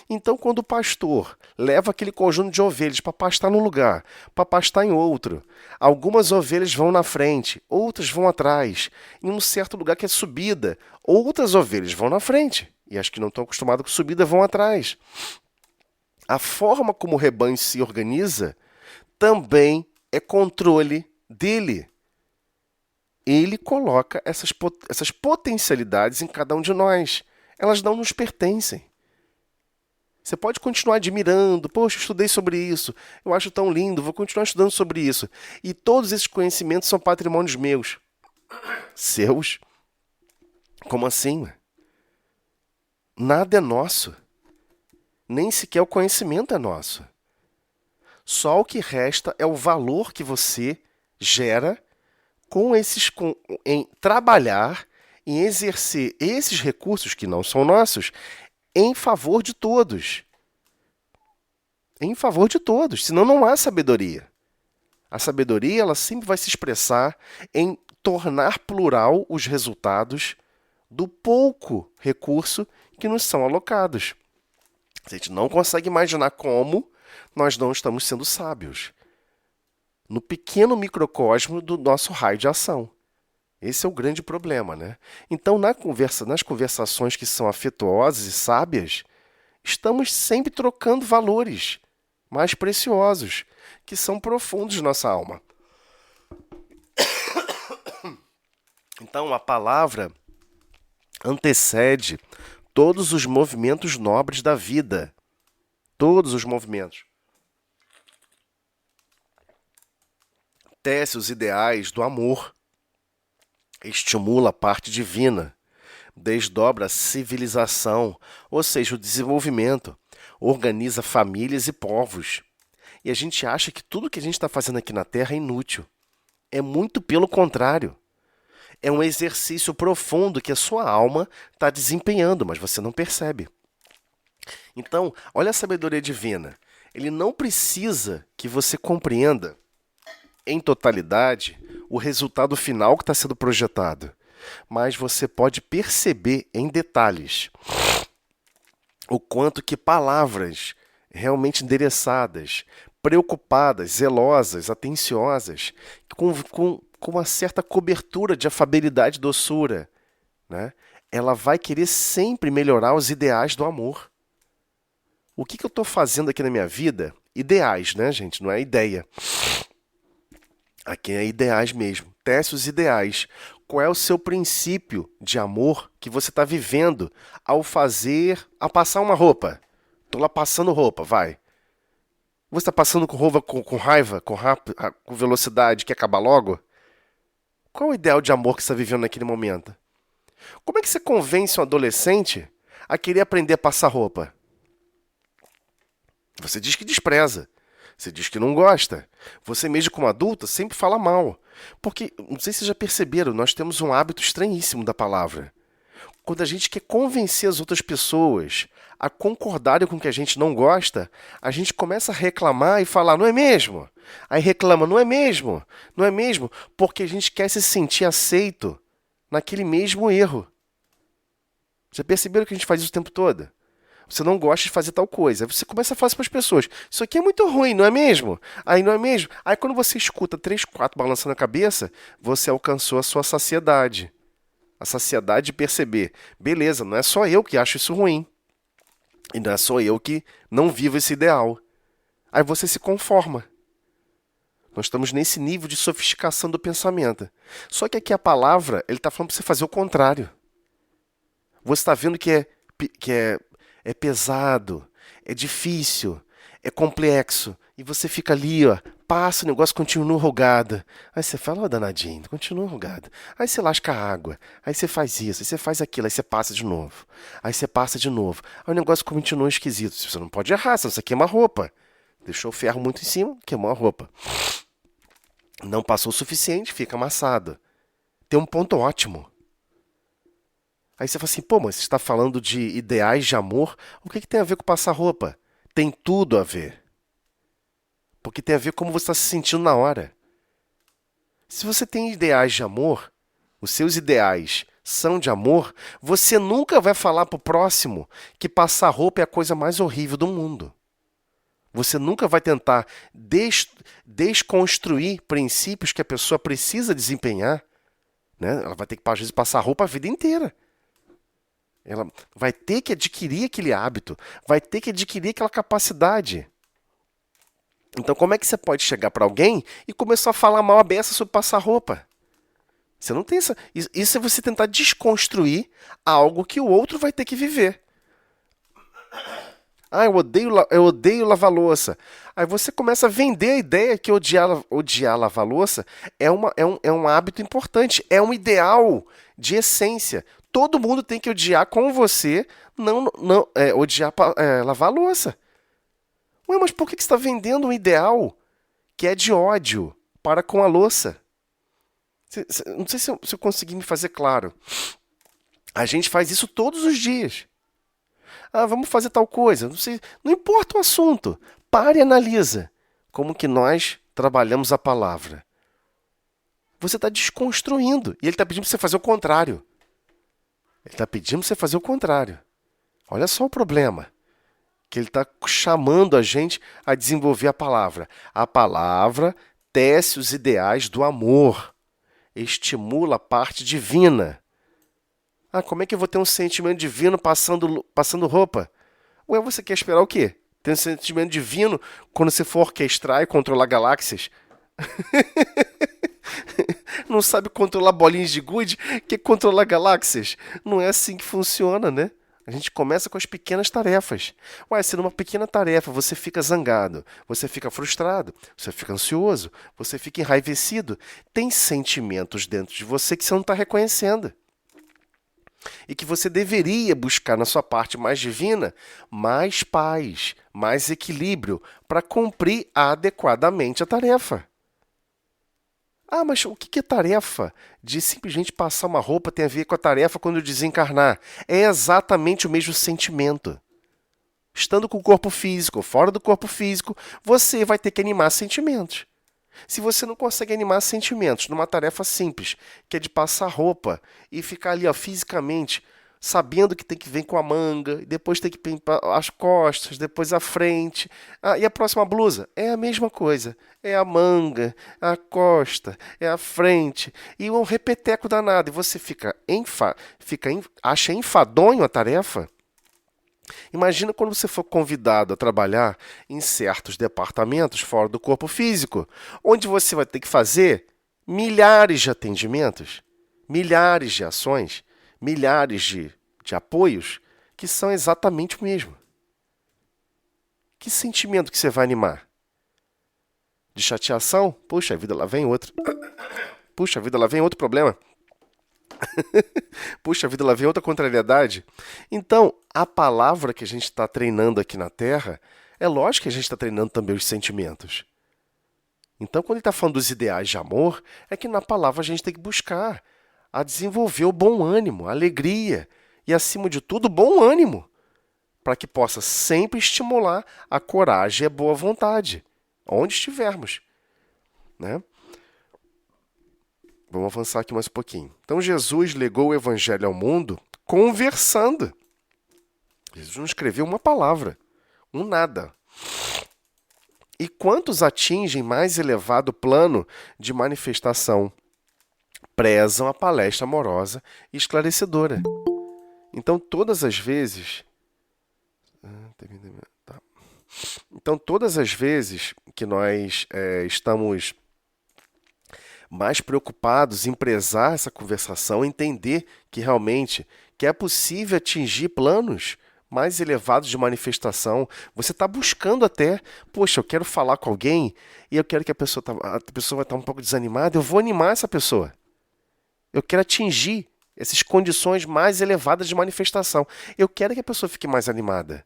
Então, quando o pastor leva aquele conjunto de ovelhas para pastar num lugar, para pastar em outro, algumas ovelhas vão na frente, outras vão atrás. Em um certo lugar que é subida, outras ovelhas vão na frente. E as que não estão acostumadas com subida vão atrás. A forma como o rebanho se organiza também é controle dele. Ele coloca essas potencialidades em cada um de nós. Elas não nos pertencem. Você pode continuar admirando, poxa, eu estudei sobre isso, eu acho tão lindo, vou continuar estudando sobre isso. E todos esses conhecimentos são patrimônios meus. Seus? Como assim? Nada é nosso. Nem sequer o conhecimento é nosso. Só o que resta é o valor que você gera em trabalhar, em exercer esses recursos que não são nossos, em favor de todos. Em favor de todos, senão não há sabedoria. A sabedoria ela sempre vai se expressar em tornar plural os resultados do pouco recurso que nos são alocados. A gente não consegue imaginar como nós não estamos sendo sábios no pequeno microcosmo do nosso raio de ação. Esse é o grande problema, né? Então, nas conversações que são afetuosas e sábias, estamos sempre trocando valores mais preciosos, que são profundos de nossa alma. Então, a palavra antecede todos os movimentos nobres da vida. Todos os movimentos. Tece os ideais do amor. Estimula a parte divina, desdobra a civilização, ou seja, o desenvolvimento, organiza famílias e povos. E a gente acha que tudo que a gente está fazendo aqui na Terra é inútil. É muito pelo contrário. É um exercício profundo que a sua alma está desempenhando, mas você não percebe. Então, olha a sabedoria divina. Ele não precisa que você compreenda em totalidade o resultado final que está sendo projetado, mas você pode perceber em detalhes o quanto que palavras realmente endereçadas, preocupadas, zelosas, atenciosas, com uma certa cobertura de afabilidade e doçura, né? Ela vai querer sempre melhorar os ideais do amor. O que eu estou fazendo aqui na minha vida? Ideais, né, gente? Não é ideia. Aqui é ideais mesmo. Teste os ideais. Qual é o seu princípio de amor que você está vivendo ao passar uma roupa? Estou lá passando roupa, vai. Você está passando com roupa com raiva, com velocidade, quer acabar logo? Qual é o ideal de amor que você está vivendo naquele momento? Como é que você convence um adolescente a querer aprender a passar roupa? Você diz que despreza. Você diz que não gosta. Você mesmo como adulta sempre fala mal. Porque, não sei se vocês já perceberam, nós temos um hábito estranhíssimo da palavra. Quando a gente quer convencer as outras pessoas a concordarem com o que a gente não gosta, a gente começa a reclamar e falar, não é mesmo? Aí reclama, não é mesmo? Não é mesmo? Porque a gente quer se sentir aceito naquele mesmo erro. Já perceberam que a gente faz isso o tempo todo? Você não gosta de fazer tal coisa. Aí você começa a falar para as pessoas. Isso aqui é muito ruim, não é mesmo? Aí não é mesmo? Aí quando você escuta 3, 4 balançando a cabeça, você alcançou a sua saciedade. A saciedade de perceber. Beleza, não é só eu que acho isso ruim. E não é só eu que não vivo esse ideal. Aí você se conforma. Nós estamos nesse nível de sofisticação do pensamento. Só que aqui a palavra, ele está falando para você fazer o contrário. Você está vendo que é pesado, é difícil, é complexo. E você fica ali, ó, passa o negócio, continua rugado. Aí você fala, ó, danadinho, continua rugado. Aí você lasca a água, aí você faz isso, aí você faz aquilo, aí você passa de novo. Aí você passa de novo. Aí o negócio continua esquisito. Você não pode errar, senão você queima a roupa. Deixou o ferro muito em cima, queimou a roupa. Não passou o suficiente, fica amassado. Tem um ponto ótimo. Aí você fala assim, pô, mas você está falando de ideais de amor? O que tem a ver com passar roupa? Tem tudo a ver. Porque tem a ver com como você está se sentindo na hora. Se você tem ideais de amor, os seus ideais são de amor, você nunca vai falar para o próximo que passar roupa é a coisa mais horrível do mundo. Você nunca vai tentar desconstruir princípios que a pessoa precisa desempenhar. Né? Ela vai ter que, às vezes, passar roupa a vida inteira. Ela vai ter que adquirir aquele hábito, vai ter que adquirir aquela capacidade. Então, como é que você pode chegar para alguém e começar a falar mal a beça sobre passar roupa? Você não tem essa. Isso é você tentar desconstruir algo que o outro vai ter que viver. Ah, eu odeio lavar louça. Aí você começa a vender a ideia que odiar lavar louça é um hábito importante, é um ideal de essência. Todo mundo tem que odiar com você, não odiar lavar louça. Ué, mas por que você está vendendo um ideal que é de ódio para com a louça? Não sei se eu consegui me fazer claro. A gente faz isso todos os dias. Ah, vamos fazer tal coisa. Não sei, não importa o assunto. Pare e analisa como que nós trabalhamos a palavra. Você está desconstruindo. E ele está pedindo para você fazer o contrário. Ele está pedindo para você fazer o contrário. Olha só o problema. Que ele está chamando a gente a desenvolver a palavra. A palavra tece os ideais do amor. Estimula a parte divina. Ah, como é que eu vou ter um sentimento divino passando roupa? Ué, você quer esperar o quê? Ter um sentimento divino quando você for orquestrar e controlar galáxias? Não sabe controlar bolinhas de gude? Quer controlar galáxias? Não é assim que funciona, né? A gente começa com as pequenas tarefas. Ué, se numa pequena tarefa você fica zangado, você fica frustrado, você fica ansioso, você fica enraivecido, tem sentimentos dentro de você que você não está reconhecendo. E que você deveria buscar na sua parte mais divina mais paz, mais equilíbrio para cumprir adequadamente a tarefa. Ah, mas o que é tarefa? De simplesmente passar uma roupa tem a ver com a tarefa quando desencarnar. É exatamente o mesmo sentimento. Estando com o corpo físico ou fora do corpo físico, você vai ter que animar sentimentos. Se você não consegue animar sentimentos numa tarefa simples, que é de passar roupa e ficar ali ó, fisicamente, sabendo que tem que vir com a manga, depois tem que pintar as costas, depois a frente, e a próxima blusa? É a mesma coisa. É a manga, a costa, é a frente, e um repeteco danado. E você acha enfadonho a tarefa? Imagina quando você for convidado a trabalhar em certos departamentos fora do corpo físico, onde você vai ter que fazer milhares de atendimentos, milhares de ações, milhares de apoios que são exatamente o mesmo. Que sentimento que você vai animar? De chateação? Puxa vida, lá vem outro. Puxa vida, lá vem outro problema. Puxa vida, lá vem outra contrariedade. Então, a palavra que a gente está treinando aqui na Terra, é lógico que a gente está treinando também os sentimentos. Então, quando ele está falando dos ideais de amor, é que na palavra a gente tem que buscar a desenvolver o bom ânimo, a alegria e, acima de tudo, o bom ânimo, para que possa sempre estimular a coragem e a boa vontade, onde estivermos, né? Vamos avançar aqui mais um pouquinho. Então, Jesus legou o evangelho ao mundo conversando. Jesus não escreveu uma palavra, um nada. E quantos atingem mais elevado plano de manifestação prezam a palestra amorosa e esclarecedora. Então, todas as vezes... Então, todas as vezes que nós estamos mais preocupados em prezar essa conversação, entender que realmente que é possível atingir planos mais elevados de manifestação. Você está buscando até, poxa, eu quero falar com alguém e eu quero que a pessoa vai estar um pouco desanimada, eu vou animar essa pessoa. Eu quero atingir essas condições mais elevadas de manifestação. Eu quero que a pessoa fique mais animada.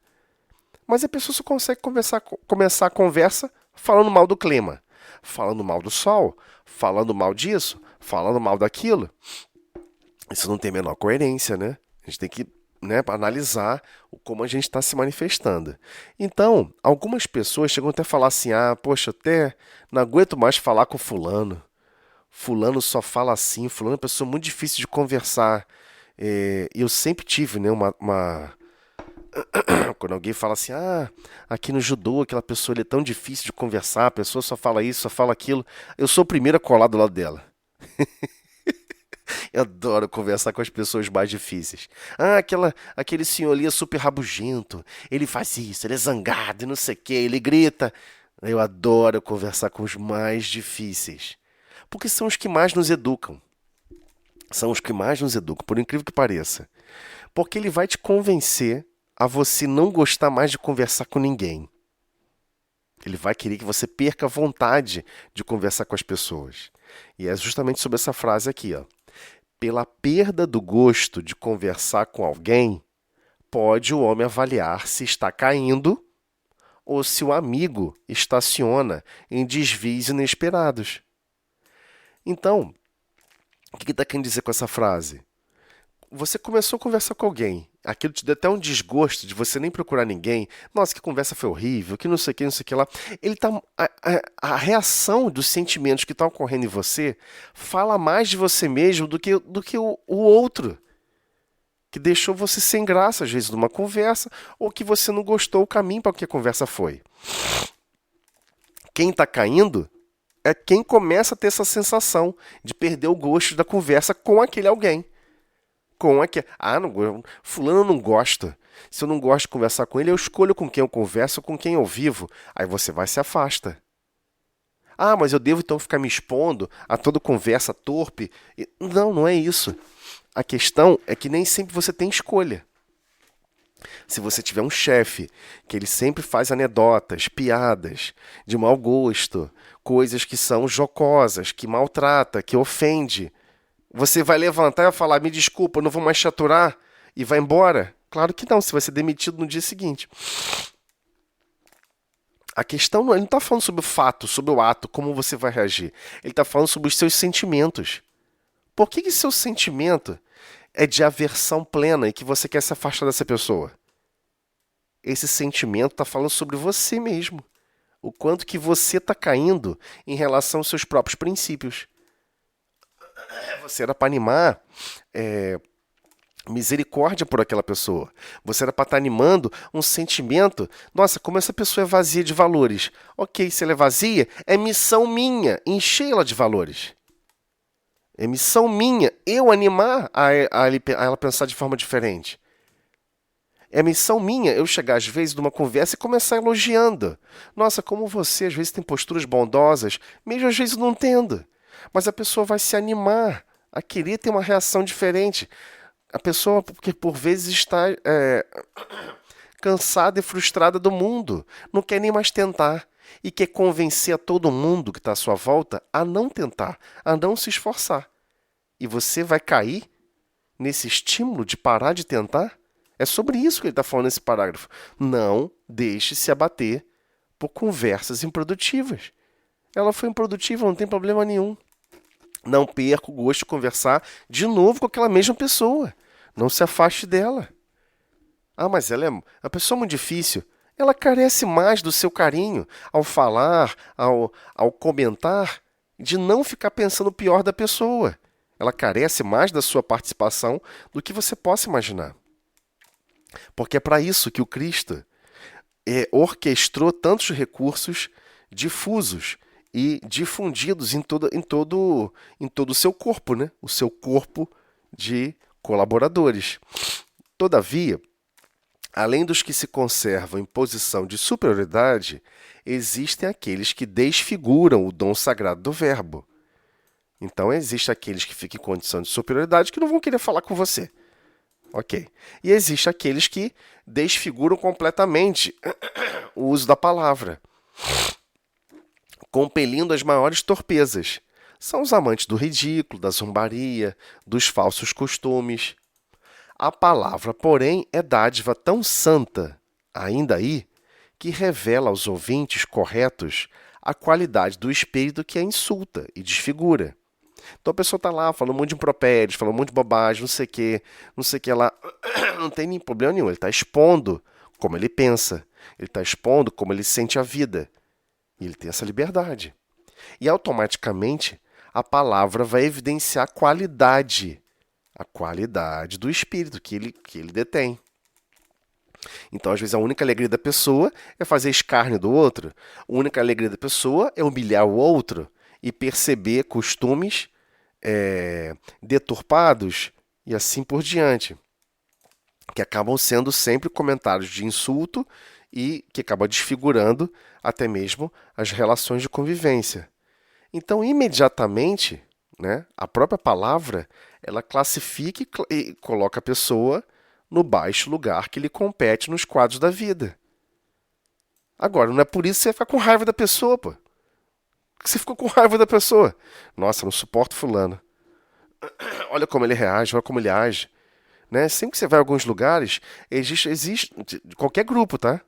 Mas a pessoa só consegue começar a conversa falando mal do clima, falando mal do sol, falando mal disso, falando mal daquilo. Isso não tem a menor coerência, né? A gente tem que analisar como a gente está se manifestando. Então, algumas pessoas chegam até a falar assim, poxa, até não aguento mais falar com fulano. Fulano só fala assim, fulano é uma pessoa muito difícil de conversar. Eu sempre tive quando alguém fala assim, aqui no judô aquela pessoa ele é tão difícil de conversar, a pessoa só fala isso, só fala aquilo. Eu sou o primeiro a colar do lado dela. Eu adoro conversar com as pessoas mais difíceis. Aquele senhor ali é super rabugento, ele faz isso, ele é zangado e não sei o que, ele grita. Eu adoro conversar com os mais difíceis, porque são os que mais nos educam. São os que mais nos educam, por incrível que pareça. Porque ele vai te convencer a você não gostar mais de conversar com ninguém. Ele vai querer que você perca a vontade de conversar com as pessoas. E é justamente sobre essa frase aqui, ó. Pela perda do gosto de conversar com alguém, pode o homem avaliar se está caindo ou se o amigo estaciona em desvios inesperados. Então, o que está querendo dizer com essa frase? Você começou a conversar com alguém, aquilo te deu até um desgosto de você nem procurar ninguém. Nossa, que conversa foi horrível, que não sei o que, não sei o que lá. A reação dos sentimentos que estão ocorrendo em você fala mais de você mesmo do que o outro, que deixou você sem graça, às vezes, numa conversa, ou que você não gostou o caminho para que a conversa foi. Quem está caindo é quem começa a ter essa sensação de perder o gosto da conversa com aquele alguém. Fulano não gosta. Se eu não gosto de conversar com ele, eu escolho com quem eu converso, com quem eu vivo. Aí você vai e se afasta. Mas eu devo então ficar me expondo a toda conversa torpe? Não, não é isso. A questão é que nem sempre você tem escolha. Se você tiver um chefe que ele sempre faz anedotas, piadas de mau gosto, coisas que são jocosas, que maltrata, que ofende, Você vai levantar e vai falar, me desculpa, eu não vou mais te aturar e vai embora? Claro que não, você vai ser demitido no dia seguinte. A questão não, ele não está falando sobre o fato, sobre o ato, como você vai reagir. Ele está falando sobre os seus sentimentos. Por que seu sentimento é de aversão plena e que você quer se afastar dessa pessoa? Esse sentimento está falando sobre você mesmo. O quanto que você está caindo em relação aos seus próprios princípios. Você era para animar misericórdia por aquela pessoa. Você era para estar animando um sentimento. Nossa, como essa pessoa é vazia de valores. Ok, se ela é vazia, é missão minha enchê-la de valores. É missão minha eu animar a ela pensar de forma diferente. É missão minha eu chegar às vezes numa conversa e começar elogiando. Nossa, como você às vezes tem posturas bondosas, mesmo às vezes não tendo. Mas a pessoa vai se animar a querer ter uma reação diferente. A pessoa, porque por vezes está cansada e frustrada do mundo, não quer nem mais tentar e quer convencer a todo mundo que está à sua volta a não tentar, a não se esforçar. E você vai cair nesse estímulo de parar de tentar? É sobre isso que ele está falando nesse parágrafo. Não deixe se abater por conversas improdutivas. Ela foi improdutiva, não tem problema nenhum. Não perca o gosto de conversar de novo com aquela mesma pessoa. Não se afaste dela. Ah, mas ela é uma pessoa muito difícil. Ela carece mais do seu carinho ao falar, ao comentar, de não ficar pensando o pior da pessoa. Ela carece mais da sua participação do que você possa imaginar. Porque é para isso que o Cristo orquestrou tantos recursos difusos e difundidos em todo o seu corpo, né? O seu corpo de colaboradores. Todavia, além dos que se conservam em posição de superioridade, existem aqueles que desfiguram o dom sagrado do verbo. Então, existem aqueles que ficam em condição de superioridade que não vão querer falar com você. Ok. E existe aqueles que desfiguram completamente o uso da palavra, compelindo as maiores torpezas. São os amantes do ridículo, da zombaria, dos falsos costumes. A palavra, porém, é dádiva tão santa, ainda aí, que revela aos ouvintes corretos a qualidade do espírito que a insulta e desfigura. Então a pessoa está lá falando um monte de impropérios, falando um monte de bobagem, não sei o que lá. Não tem nem problema nenhum. Ele está expondo como ele pensa. Ele está expondo como ele sente a vida. E ele tem essa liberdade. E automaticamente a palavra vai evidenciar a qualidade do espírito que ele detém. Então, às vezes, a única alegria da pessoa é fazer escárnio do outro. A única alegria da pessoa é humilhar o outro e perceber costumes deturpados e assim por diante, que acabam sendo sempre comentários de insulto e que acabam desfigurando até mesmo as relações de convivência. Então, imediatamente, né, a própria palavra ela classifica e coloca a pessoa no baixo lugar que lhe compete nos quadros da vida. Agora, não é por isso que você fica com raiva da pessoa, pô. Você ficou com raiva da pessoa. Nossa, não suporto fulano. Olha como ele reage, olha como ele age. Né? Sempre que você vai a alguns lugares, existe de qualquer grupo, tá?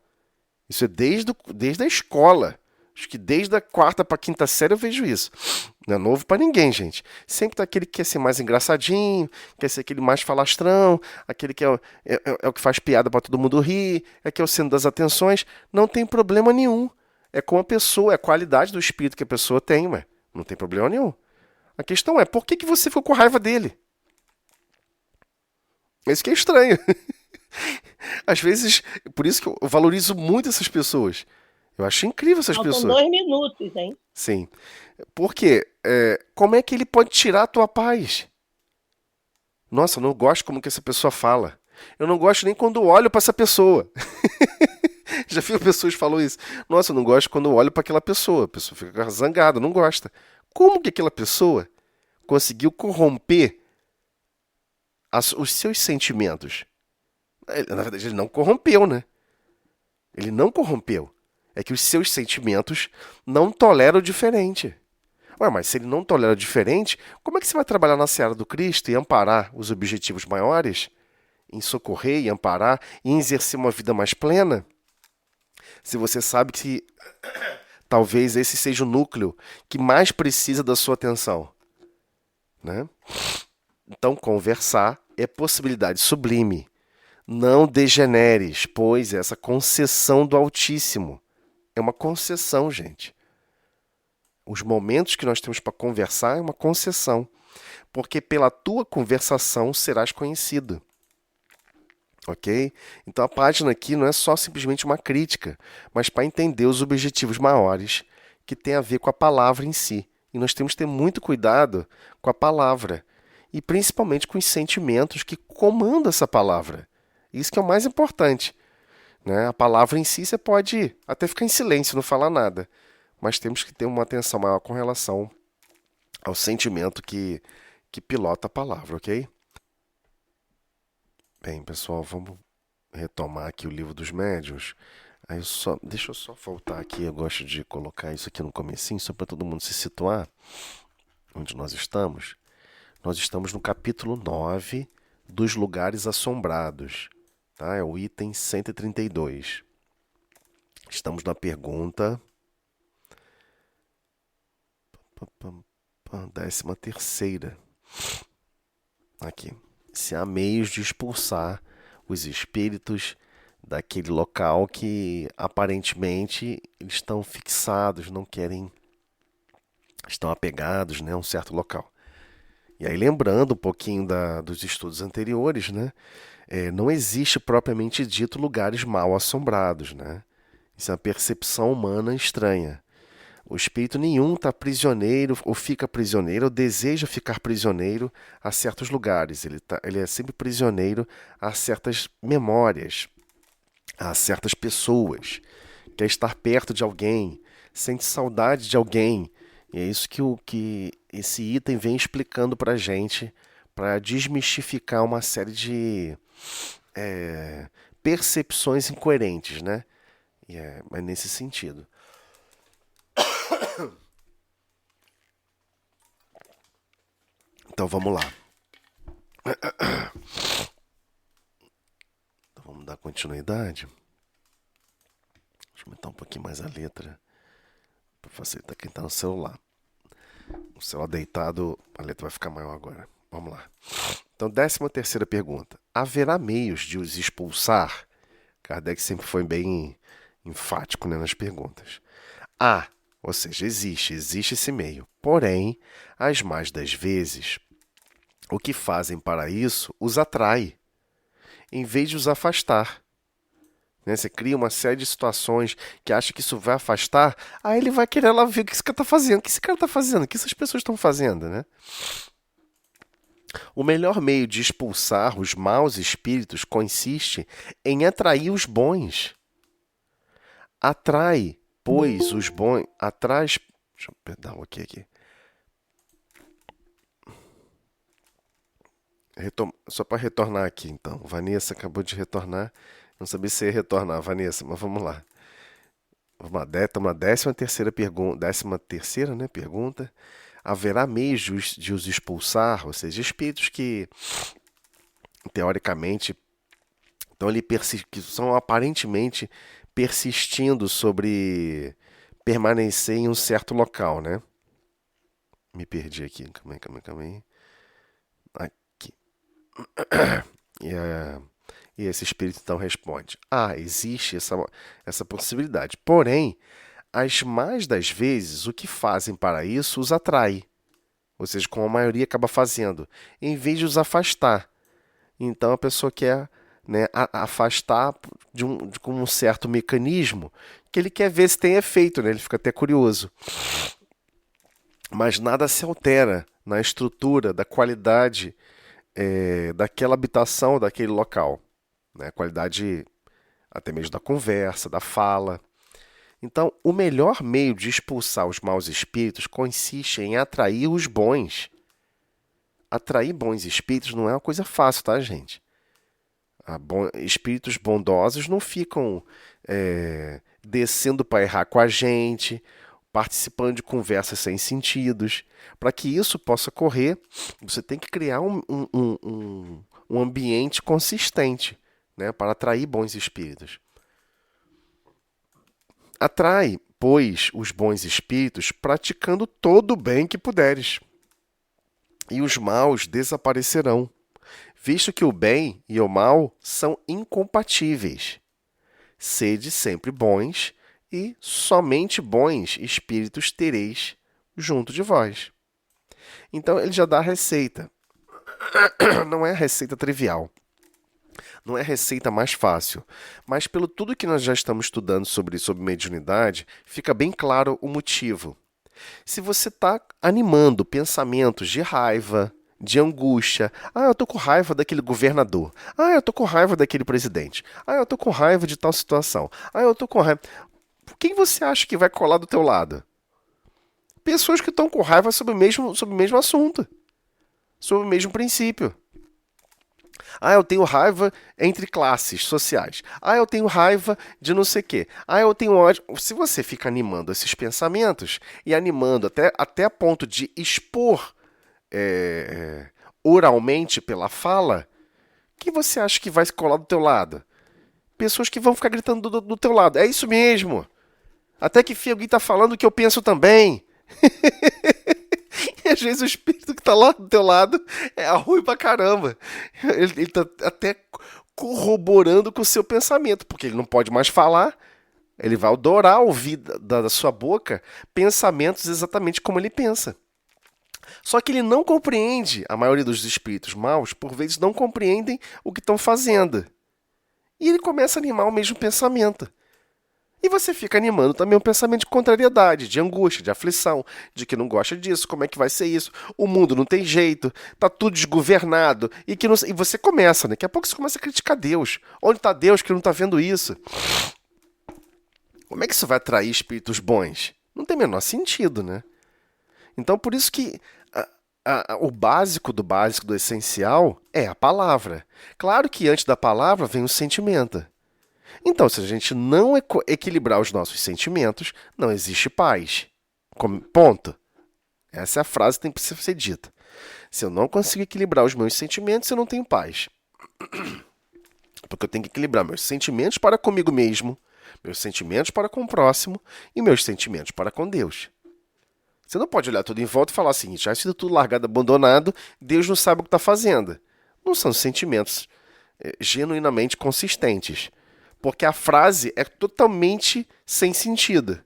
Isso é desde a escola. Acho que desde a quarta para a quinta série eu vejo isso. Não é novo para ninguém, gente. Sempre tá aquele que quer ser mais engraçadinho, quer ser aquele mais falastrão, aquele que é o que faz piada para todo mundo rir, é que é o centro das atenções. Não tem problema nenhum. É com a pessoa, é a qualidade do espírito que a pessoa tem, mas não tem problema nenhum. A questão é, por que você ficou com raiva dele? Isso que é estranho. Às vezes, por isso que eu valorizo muito essas pessoas. Eu acho incrível essas Faltam pessoas. 2 minutos, hein? Sim. Porque como é que ele pode tirar a tua paz? Nossa, eu não gosto como que essa pessoa fala. Eu não gosto nem quando olho para essa pessoa. Já vi pessoas que falam isso. Nossa, eu não gosto quando olho para aquela pessoa. A pessoa fica zangada, não gosta. Como que aquela pessoa conseguiu corromper os seus sentimentos? Na verdade, ele não corrompeu, né? Ele não corrompeu. É que os seus sentimentos não toleram o diferente. Ué, mas se ele não tolera diferente, como é que você vai trabalhar na seara do Cristo e amparar os objetivos maiores? Em socorrer e amparar e em exercer uma vida mais plena? Se você sabe que talvez esse seja o núcleo que mais precisa da sua atenção, né? Então, conversar é possibilidade sublime. Não degeneres, pois essa concessão do Altíssimo é uma concessão, gente. Os momentos que nós temos para conversar é uma concessão, porque pela tua conversação serás conhecido. Ok? Então a página aqui não é só simplesmente uma crítica, mas para entender os objetivos maiores que tem a ver com a palavra em si. E nós temos que ter muito cuidado com a palavra e principalmente com os sentimentos que comandam essa palavra. Isso que é o mais importante. Né? A palavra em si você pode até ficar em silêncio, não falar nada, mas temos que ter uma atenção maior com relação ao sentimento que pilota a palavra, ok? Bem, pessoal, vamos retomar aqui o livro dos médiuns. Deixa eu só voltar aqui, eu gosto de colocar isso aqui no comecinho, só para todo mundo se situar onde nós estamos. Nós estamos no capítulo 9 dos lugares assombrados, tá? É o item 132. Estamos na pergunta 13ª. Aqui. Se há meios de expulsar os espíritos daquele local que aparentemente eles estão fixados, não querem, estão apegados, né, a um certo local. E aí, lembrando um pouquinho dos estudos anteriores, né, não existe propriamente dito lugares mal assombrados, né? Isso é uma percepção humana estranha. O espírito nenhum está prisioneiro, ou fica prisioneiro, ou deseja ficar prisioneiro a certos lugares. Ele é sempre prisioneiro a certas memórias, a certas pessoas. Quer estar perto de alguém, sente saudade de alguém. E é isso que esse item vem explicando para a gente, para desmistificar uma série de percepções incoerentes, né? É nesse sentido. Então vamos lá. Então, vamos dar continuidade. Deixa eu aumentar um pouquinho mais a letra para facilitar quem está no celular. O celular deitado, a letra vai ficar maior agora. Vamos lá. Então, 13ª pergunta. Haverá meios de os expulsar? Kardec sempre foi bem enfático, né, nas perguntas. Ou seja, existe esse meio. Porém, as mais das vezes, o que fazem para isso os atrai, em vez de os afastar. Né? Você cria uma série de situações que acha que isso vai afastar, aí ele vai querer lá ver o que esse cara está fazendo, o que esse cara está fazendo, o que essas pessoas estão fazendo. Né? O melhor meio de expulsar os maus espíritos consiste em atrair os bons. Atrai, pois, os bons. Deixa eu dar um aqui. Só para retornar aqui, então. Vanessa acabou de retornar. Não sabia se ia retornar, Vanessa, mas vamos lá. Vamos lá, estamos na 13ª pergunta. 13ª, né, pergunta. Haverá meios de os expulsar, ou seja, espíritos que, teoricamente, estão ali que são aparentemente persistindo sobre permanecer em um certo local, né? Me perdi aqui. Calma aí. Aqui. E esse espírito então responde: existe essa possibilidade. Porém, as mais das vezes, o que fazem para isso os atrai. Ou seja, como a maioria acaba fazendo, em vez de os afastar. Então a pessoa quer, né, afastar com um certo mecanismo que ele quer ver se tem efeito, né? Ele fica até curioso. Mas nada se altera na estrutura, da qualidade daquela habitação, daquele local. Né? A qualidade até mesmo da conversa, da fala. Então, o melhor meio de expulsar os maus espíritos consiste em atrair os bons. Atrair bons espíritos não é uma coisa fácil, tá, gente? Espíritos bondosos não ficam descendo para errar com a gente, participando de conversas sem sentidos. Para que isso possa ocorrer, você tem que criar um ambiente consistente, né, para atrair bons espíritos. Atrai, pois, os bons espíritos praticando todo o bem que puderes, e os maus desaparecerão, visto que o bem e o mal são incompatíveis. Sede sempre bons, e somente bons espíritos tereis junto de vós. Então ele já dá a receita. Não é a receita trivial. Não é a receita mais fácil. Mas pelo tudo que nós já estamos estudando sobre mediunidade, fica bem claro o motivo. Se você está animando pensamentos de raiva, de angústia. Eu tô com raiva daquele governador. Eu tô com raiva daquele presidente. Eu tô com raiva de tal situação. Eu tô com raiva. Quem você acha que vai colar do teu lado? Pessoas que estão com raiva sobre o mesmo assunto. Sobre o mesmo princípio. Eu tenho raiva entre classes sociais. Eu tenho raiva de não sei o quê. Eu tenho ódio. Se você fica animando esses pensamentos e animando até a ponto de expor oralmente pela fala, quem você acha que vai se colar do teu lado? Pessoas que vão ficar gritando do teu lado. É isso mesmo. Até que enfim alguém está falando o que eu penso também. E às vezes o espírito que está lá do teu lado é ruim pra caramba. Ele está até corroborando com o seu pensamento, porque ele não pode mais falar. Ele vai adorar ouvir da sua boca pensamentos exatamente como ele pensa. Só que ele não compreende, a maioria dos espíritos maus, por vezes não compreendem o que estão fazendo. E ele começa a animar o mesmo pensamento. E você fica animando também um pensamento de contrariedade, de angústia, de aflição, de que não gosta disso, como é que vai ser isso? O mundo não tem jeito, tá tudo desgovernado. E você começa, né? Daqui a pouco você começa a criticar Deus. Onde está Deus que não está vendo isso? Como é que isso vai atrair espíritos bons? Não tem o menor sentido, né? Então, por isso que o básico do essencial é a palavra. Claro que antes da palavra vem o sentimento. Então, se a gente não equilibrar os nossos sentimentos, não existe paz. Ponto. Essa é a frase que tem que ser dita. Se eu não consigo equilibrar os meus sentimentos, eu não tenho paz. Porque eu tenho que equilibrar meus sentimentos para comigo mesmo, meus sentimentos para com o próximo e meus sentimentos para com Deus. Você não pode olhar tudo em volta e falar assim, já sido tudo largado, abandonado, Deus não sabe o que está fazendo. Não são sentimentos genuinamente consistentes. Porque a frase é totalmente sem sentido.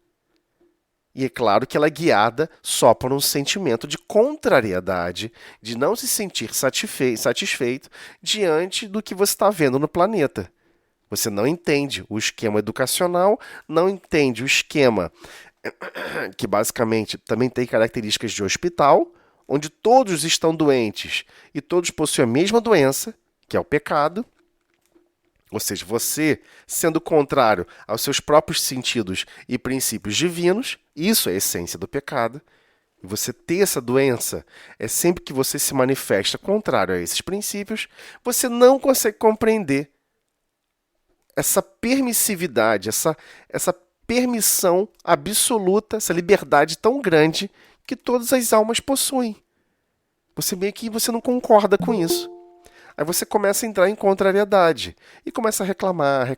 E é claro que ela é guiada só por um sentimento de contrariedade, de não se sentir satisfeito diante do que você está vendo no planeta. Você não entende o esquema educacional, não entende o esquema que basicamente também tem características de hospital, onde todos estão doentes e todos possuem a mesma doença, que é o pecado. Ou seja, você sendo contrário aos seus próprios sentidos e princípios divinos, isso é a essência do pecado. E você ter essa doença é sempre que você se manifesta contrário a esses princípios, você não consegue compreender essa permissividade, essa permissão absoluta, essa liberdade tão grande que todas as almas possuem. Você meio que você não concorda com isso. Aí você começa a entrar em contrariedade e começa a reclamar.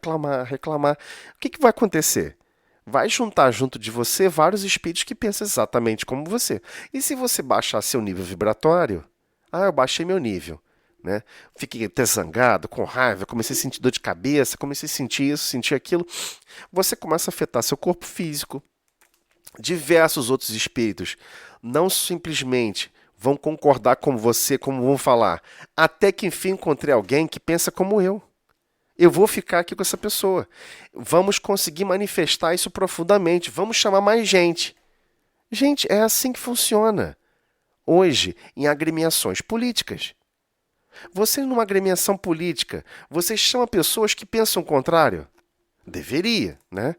O que vai acontecer? Vai juntar junto de você vários espíritos que pensam exatamente como você. E se você baixar seu nível vibratório? Eu baixei meu nível. Né? Fiquei até zangado, com raiva, comecei a sentir dor de cabeça, comecei a sentir isso, sentir aquilo. Você começa a afetar seu corpo físico. Diversos outros espíritos não simplesmente vão concordar com você, como vão falar. Até que enfim encontrei alguém que pensa como eu. Eu vou ficar aqui com essa pessoa. Vamos conseguir manifestar isso profundamente. Vamos chamar mais gente. Gente, é assim que funciona. Hoje, em agremiações políticas. Você, numa agremiação política, você chama pessoas que pensam o contrário? Deveria, né?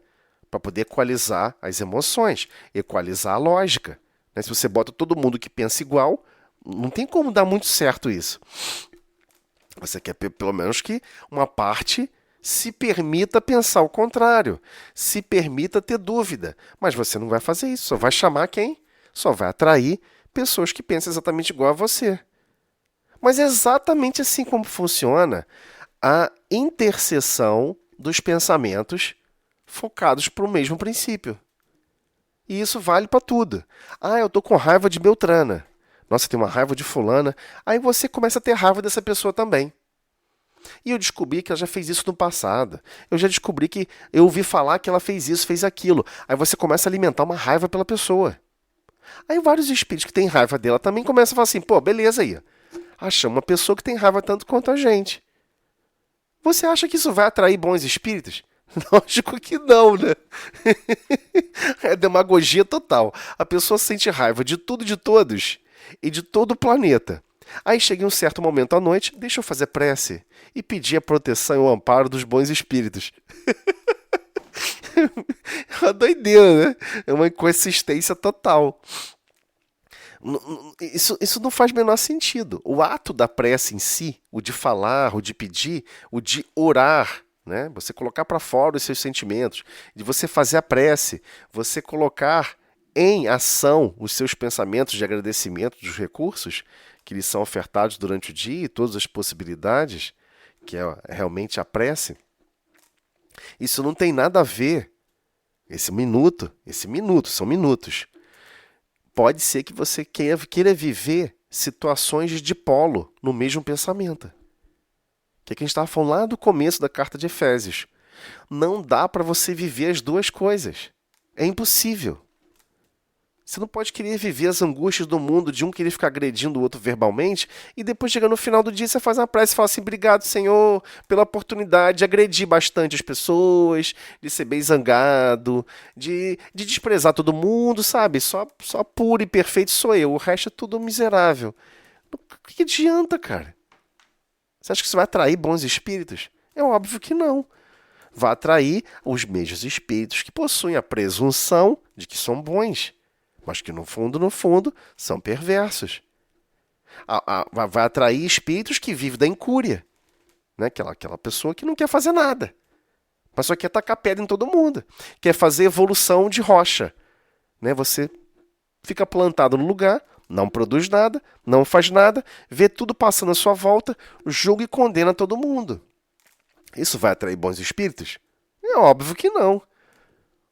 Para poder equalizar as emoções, equalizar a lógica. Se você bota todo mundo que pensa igual, não tem como dar muito certo isso. Você quer pelo menos que uma parte Se permita pensar o contrário. Se permita ter dúvida. Mas você não vai fazer isso. Só vai chamar quem? Só vai atrair pessoas que pensam exatamente igual a você. Mas é exatamente assim como funciona a interseção dos pensamentos focados para o mesmo princípio. E isso vale para tudo. Ah, eu tô com raiva de Beltrana. Nossa, tem uma raiva de fulana. Aí você começa a ter raiva dessa pessoa também. E eu descobri que ela já fez isso no passado. Eu já descobri que eu ouvi falar que ela fez isso, fez aquilo. Aí você começa a alimentar uma raiva pela pessoa. Aí vários espíritos que têm raiva dela também começam a falar assim, pô, beleza aí. Achamos uma pessoa que tem raiva tanto quanto a gente. Você acha que isso vai atrair bons espíritos? Lógico que não, né? É demagogia total. A pessoa sente raiva de tudo e de todos e de todo o planeta. Aí chega em um certo momento à noite, deixa eu fazer prece e pedir a proteção e o amparo dos bons espíritos. É uma doideira, né? É uma inconsistência total. Isso não faz o menor sentido. O ato da prece em si, o de falar, o de pedir, o de orar, né? Você colocar para fora os seus sentimentos, de você fazer a prece, você colocar em ação os seus pensamentos de agradecimento dos recursos que lhes são ofertados durante o dia e todas as possibilidades, que é realmente a prece. Isso não tem nada a ver. Esse minuto, são minutos. Pode ser que você queira viver situações de dipolo no mesmo pensamento. Que é que a gente estava falando lá do começo da carta de Efésios. Não dá para você viver as duas coisas. É impossível. Você não pode querer viver as angústias do mundo de um querer ficar agredindo o outro verbalmente e depois chegar no final do dia você faz uma prece e fala assim, obrigado, Senhor, pela oportunidade de agredir bastante as pessoas, de ser bem zangado, de desprezar todo mundo, sabe? Só puro e perfeito sou eu, o resto é tudo miserável. O que adianta, cara? Você acha que isso vai atrair bons espíritos? É óbvio que não. Vai atrair os mesmos espíritos que possuem a presunção de que são bons, mas que no fundo, são perversos. Vai atrair espíritos que vivem da incúria, né? Aquela pessoa que não quer fazer nada, mas só quer tacar pedra em todo mundo, quer fazer evolução de rocha. Né? Você fica plantado no lugar, não produz nada, não faz nada, vê tudo passando à sua volta, julga e condena todo mundo. Isso vai atrair bons espíritos? É óbvio que não.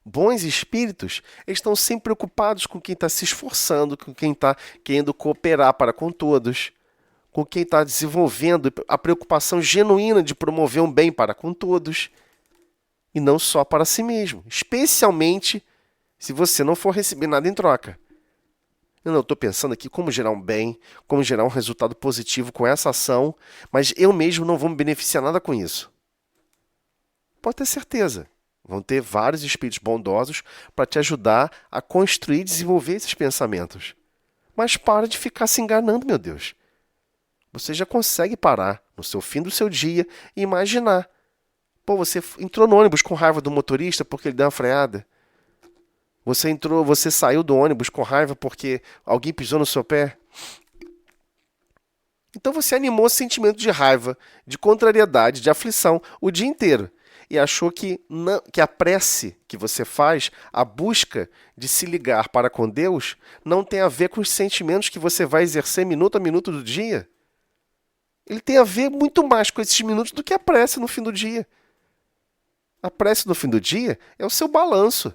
Bons espíritos estão sempre preocupados com quem está se esforçando, com quem está querendo cooperar para com todos, com quem está desenvolvendo a preocupação genuína de promover um bem para com todos, e não só para si mesmo, especialmente se você não for receber nada em troca. Eu estou pensando aqui como gerar um bem, como gerar um resultado positivo com essa ação, mas eu mesmo não vou me beneficiar nada com isso. Pode ter certeza. Vão ter vários espíritos bondosos para te ajudar a construir e desenvolver esses pensamentos. Mas para de ficar se enganando, meu Deus. Você já consegue parar no seu fim do seu dia e imaginar. Pô, você entrou no ônibus com raiva do motorista porque ele deu uma freada. Você saiu do ônibus com raiva porque alguém pisou no seu pé. Então você animou o sentimento de raiva, de contrariedade, de aflição o dia inteiro. E achou que a prece que você faz, a busca de se ligar para com Deus, não tem a ver com os sentimentos que você vai exercer minuto a minuto do dia. Ele tem a ver muito mais com esses minutos do que a prece no fim do dia. A prece no fim do dia é o seu balanço,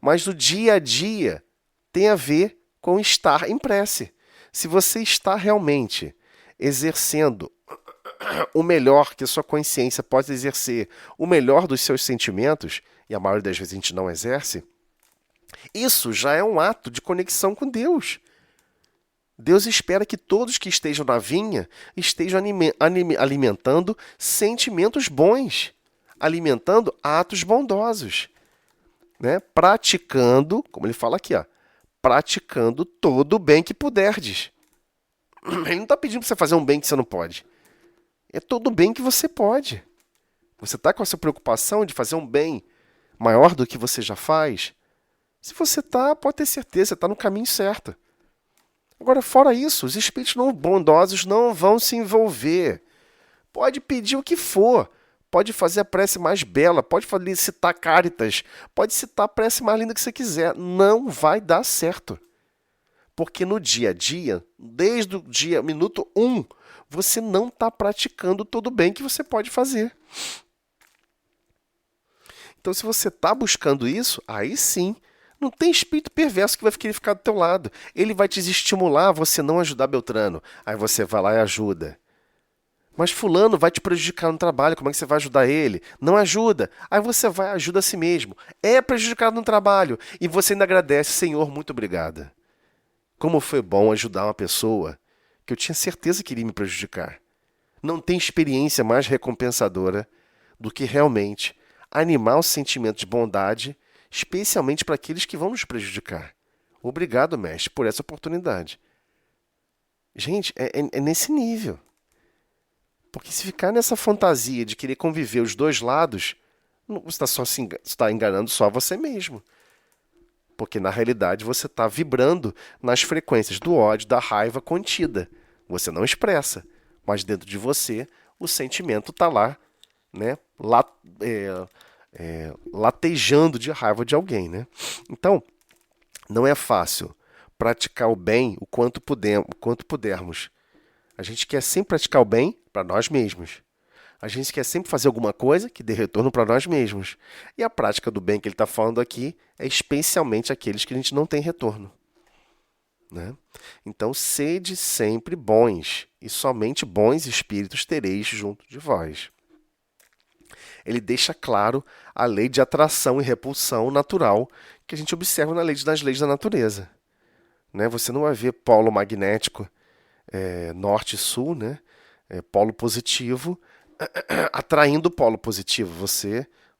mas o dia a dia tem a ver com estar em prece. Se você está realmente exercendo o melhor que a sua consciência pode exercer, o melhor dos seus sentimentos, e a maioria das vezes a gente não exerce, isso já é um ato de conexão com Deus. Deus espera que todos que estejam na vinha estejam alimentando sentimentos bons, alimentando atos bondosos, né? Praticando, como ele fala aqui, praticando todo o bem que puderdes. Ele não está pedindo para você fazer um bem que você não pode. É todo o bem que você pode. Você está com essa preocupação de fazer um bem maior do que você já faz? Se você está, pode ter certeza, você está no caminho certo. Agora, fora isso, os espíritos não bondosos não vão se envolver. Pode pedir o que for. pode fazer a prece mais bela, pode citar Cáritas, pode citar a prece mais linda que você quiser. Não vai dar certo. Porque no dia a dia, desde o minuto 1, você não está praticando todo o bem que você pode fazer. Então, se você está buscando isso, aí sim, não tem espírito perverso que vai querer ficar do teu lado. Ele vai te estimular a você não ajudar Beltrano. Aí você vai lá e ajuda. Mas fulano vai te prejudicar no trabalho, como é que você vai ajudar ele? Não ajuda. Aí você vai e ajuda a si mesmo. É prejudicado no trabalho. E você ainda agradece, Senhor, muito obrigada. Como foi bom ajudar uma pessoa que eu tinha certeza que iria me prejudicar. Não tem experiência mais recompensadora do que realmente animar o sentimento de bondade, especialmente para aqueles que vão nos prejudicar. Obrigado, mestre, por essa oportunidade. Gente, é nesse nível. Porque se ficar nessa fantasia de querer conviver os dois lados, você está enganando só você mesmo. Porque na realidade você está vibrando nas frequências do ódio, da raiva contida. Você não expressa, mas dentro de você o sentimento está lá, né, latejando de raiva de alguém, né? Então, não é fácil praticar o bem o quanto pudermos. A gente quer sempre praticar o bem para nós mesmos. A gente quer sempre fazer alguma coisa que dê retorno para nós mesmos. E a prática do bem que ele está falando aqui é especialmente aqueles que a gente não tem retorno. Né? Então, sede sempre bons, e somente bons espíritos tereis junto de vós. Ele deixa claro a lei de atração e repulsão natural que a gente observa nas leis da natureza. Né? Você não vai ver polo magnético norte e sul, né? Polo positivo, atraindo o polo positivo.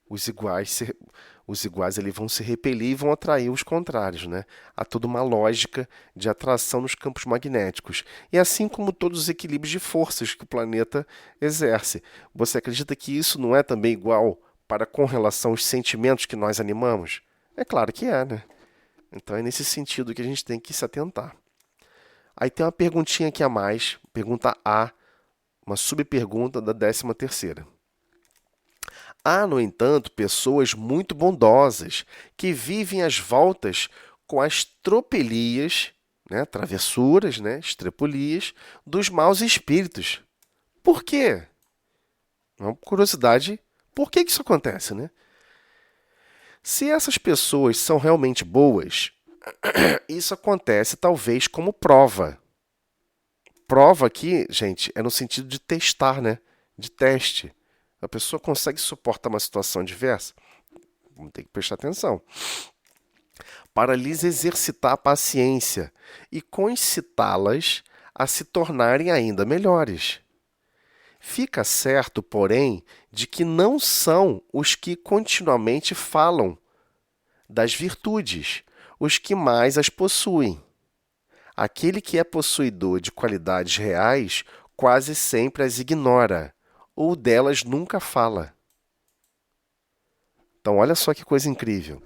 Os iguais eles vão se repelir e vão atrair os contrários, né? Há toda uma lógica de atração nos campos magnéticos. E assim como todos os equilíbrios de forças que o planeta exerce. Você acredita que isso não é também igual para com relação aos sentimentos que nós animamos? É claro que é, né? Então é nesse sentido que a gente tem que se atentar. Aí tem uma perguntinha aqui a mais, pergunta A, uma subpergunta da 13ª. Há, no entanto, pessoas muito bondosas que vivem às voltas com as tropelias, né, travessuras, né, estrepolias, dos maus espíritos. Por quê? Uma curiosidade, por que isso acontece, né? Se essas pessoas são realmente boas, isso acontece talvez como prova. Prova aqui, gente, é no sentido de testar, né? De teste. A pessoa consegue suportar uma situação adversa? Vamos ter que prestar atenção. Para lhes exercitar a paciência e concitá-las a se tornarem ainda melhores. Fica certo, porém, de que não são os que continuamente falam das virtudes, os que mais as possuem. Aquele que é possuidor de qualidades reais quase sempre as ignora, ou delas nunca fala. Então, olha só que coisa incrível.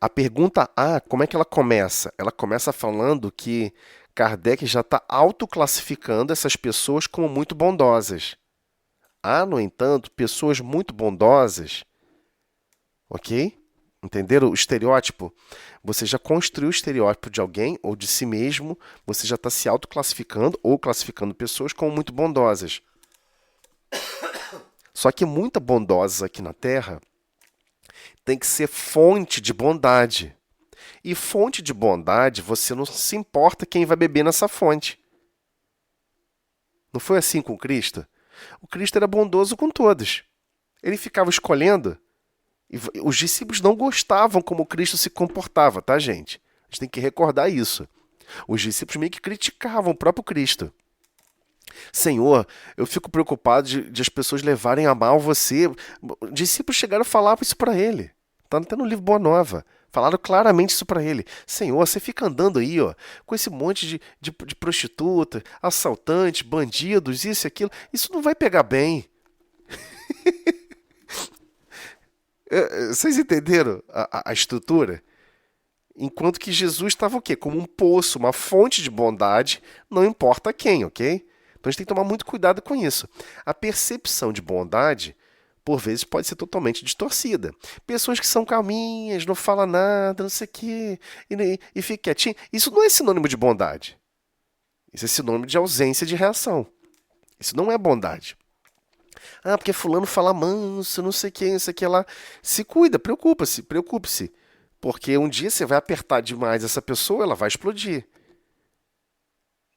A pergunta A, como é que ela começa? Ela começa falando que Kardec já está autoclassificando essas pessoas como muito bondosas. Há, no entanto, pessoas muito bondosas, ok? Entenderam o estereótipo? Você já construiu o estereótipo de alguém ou de si mesmo, você já está se autoclassificando ou classificando pessoas como muito bondosas. Só que muito bondosas aqui na Terra tem que ser fonte de bondade. E fonte de bondade, você não se importa quem vai beber nessa fonte. Não foi assim com Cristo? O Cristo era bondoso com todos. Ele ficava escolhendo. E os discípulos não gostavam como Cristo se comportava, tá, gente? A gente tem que recordar isso. Os discípulos meio que criticavam o próprio Cristo. Senhor, eu fico preocupado de as pessoas levarem a mal você. Os discípulos chegaram a falar isso para ele. Está até no livro Boa Nova. Falaram claramente isso para ele. Senhor, você fica andando aí, ó, com esse monte de prostituta, assaltantes, bandidos, isso e aquilo. Isso não vai pegar bem. Vocês entenderam a estrutura? Enquanto que Jesus estava o quê? Como um poço, uma fonte de bondade, não importa quem, ok? Então a gente tem que tomar muito cuidado com isso. A percepção de bondade, por vezes, pode ser totalmente distorcida. Pessoas que são calminhas, não falam nada, não sei o quê, e fica quietinho. Isso não é sinônimo de bondade. Isso é sinônimo de ausência de reação. Isso não é bondade. Ah, porque fulano fala manso, não sei o que, não sei o que lá. Se cuida, preocupa-se, preocupe-se. Porque um dia você vai apertar demais essa pessoa, ela vai explodir.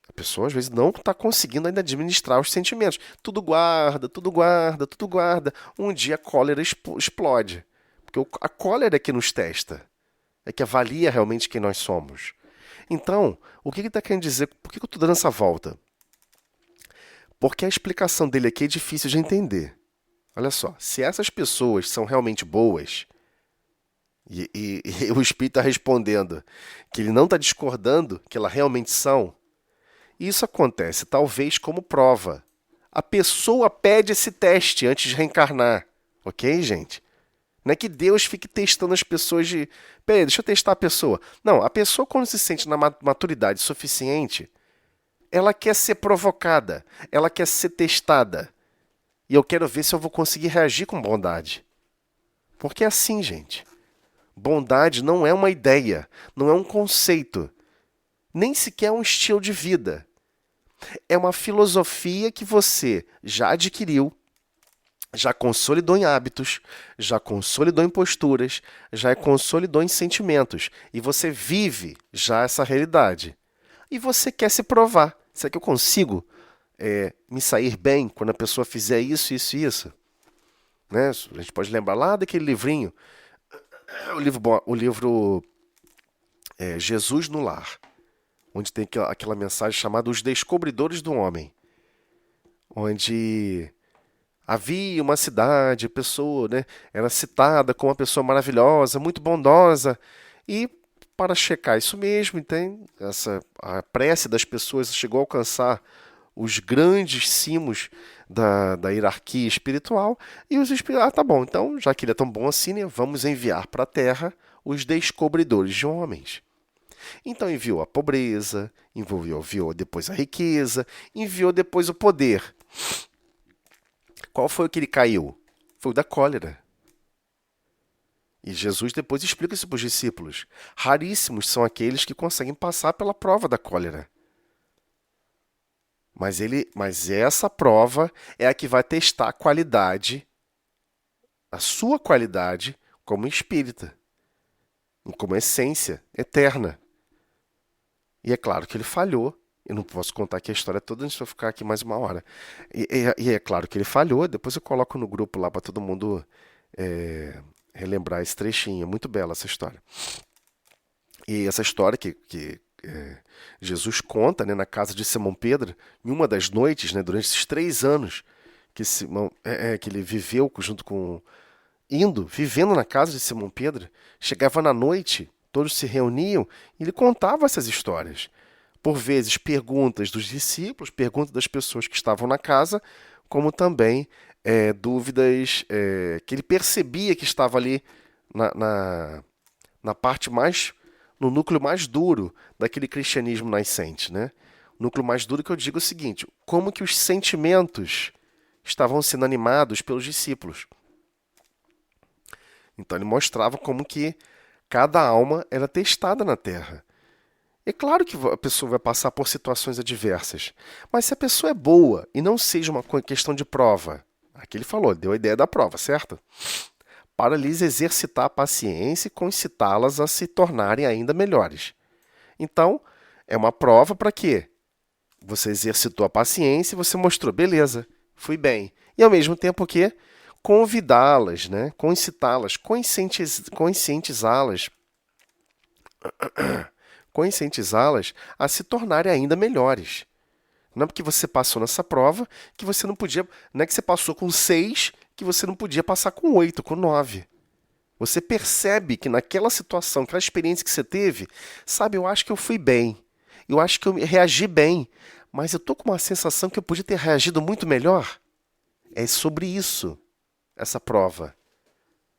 A pessoa, às vezes, não está conseguindo ainda administrar os sentimentos. Tudo guarda, tudo guarda, tudo guarda. Um dia a cólera explode. Porque a cólera é que nos testa. É que avalia realmente quem nós somos. Então, o que ele está querendo dizer? Por que eu estou dando essa volta? Porque a explicação dele aqui é difícil de entender. Olha só, se essas pessoas são realmente boas, e o Espírito está respondendo que ele não está discordando, que elas realmente são, isso acontece talvez como prova. A pessoa pede esse teste antes de reencarnar. Ok, gente? Não é que Deus fique testando as pessoas de... Peraí, deixa eu testar a pessoa. Não, a pessoa quando se sente na maturidade suficiente, ela quer ser provocada, ela quer ser testada. E eu quero ver se eu vou conseguir reagir com bondade. Porque é assim, gente. Bondade não é uma ideia, não é um conceito, nem sequer um estilo de vida. É uma filosofia que você já adquiriu, já consolidou em hábitos, já consolidou em posturas, já consolidou em sentimentos. E você vive já essa realidade. E você quer se provar. Será que eu consigo me sair bem quando a pessoa fizer isso, isso e isso? Né? A gente pode lembrar lá daquele livrinho, o livro Jesus no Lar, onde tem aquela mensagem chamada Os Descobridores do Homem, onde havia uma cidade, a pessoa, né, era citada como uma pessoa maravilhosa, muito bondosa, e para checar isso mesmo, então, a prece das pessoas chegou a alcançar os grandes cimos da hierarquia espiritual, e os espíritos, tá bom, então, já que ele é tão bom assim, né, vamos enviar para a Terra os descobridores de homens. Então enviou a pobreza, enviou depois a riqueza, enviou depois o poder. Qual foi o que ele caiu? Foi o da cólera. E Jesus depois explica isso para os discípulos. Raríssimos são aqueles que conseguem passar pela prova da cólera. Mas essa prova é a que vai testar a qualidade, a sua qualidade como espírita, como essência eterna. E é claro que ele falhou. Eu não posso contar aqui a história toda, a gente vai ficar aqui mais uma hora. E é claro que ele falhou. Depois eu coloco no grupo lá para todo mundo relembrar esse trechinho. É muito bela essa história. E essa história que Jesus conta, né, na casa de Simão Pedro, em uma das noites, né, durante esses 3 anos que Simão, que ele viveu junto com... vivendo na casa de Simão Pedro, chegava na noite, todos se reuniam e ele contava essas histórias. Por vezes, perguntas dos discípulos, perguntas das pessoas que estavam na casa, como também dúvidas que ele percebia que estava ali na parte mais, no núcleo mais duro daquele cristianismo nascente, né? O núcleo mais duro que eu digo é o seguinte: como que os sentimentos estavam sendo animados pelos discípulos. Então ele mostrava como que cada alma era testada na Terra. É claro que a pessoa vai passar por situações adversas, mas se a pessoa é boa e não seja uma questão de prova, aqui ele falou, deu a ideia da prova, certo? Para lhes exercitar a paciência e concitá-las a se tornarem ainda melhores. Então, é uma prova para quê? Você exercitou a paciência e você mostrou, beleza, fui bem. E ao mesmo tempo que convidá-las, né? Concitá-las, conscientizá-las a se tornarem ainda melhores. Não é porque você passou nessa prova que você não podia... Não é que você passou com 6 que você não podia passar com 8, com 9. Você percebe que naquela situação, aquela experiência que você teve, sabe, eu acho que eu fui bem. Eu acho que eu reagi bem. Mas eu estou com uma sensação que eu podia ter reagido muito melhor. É sobre isso, essa prova.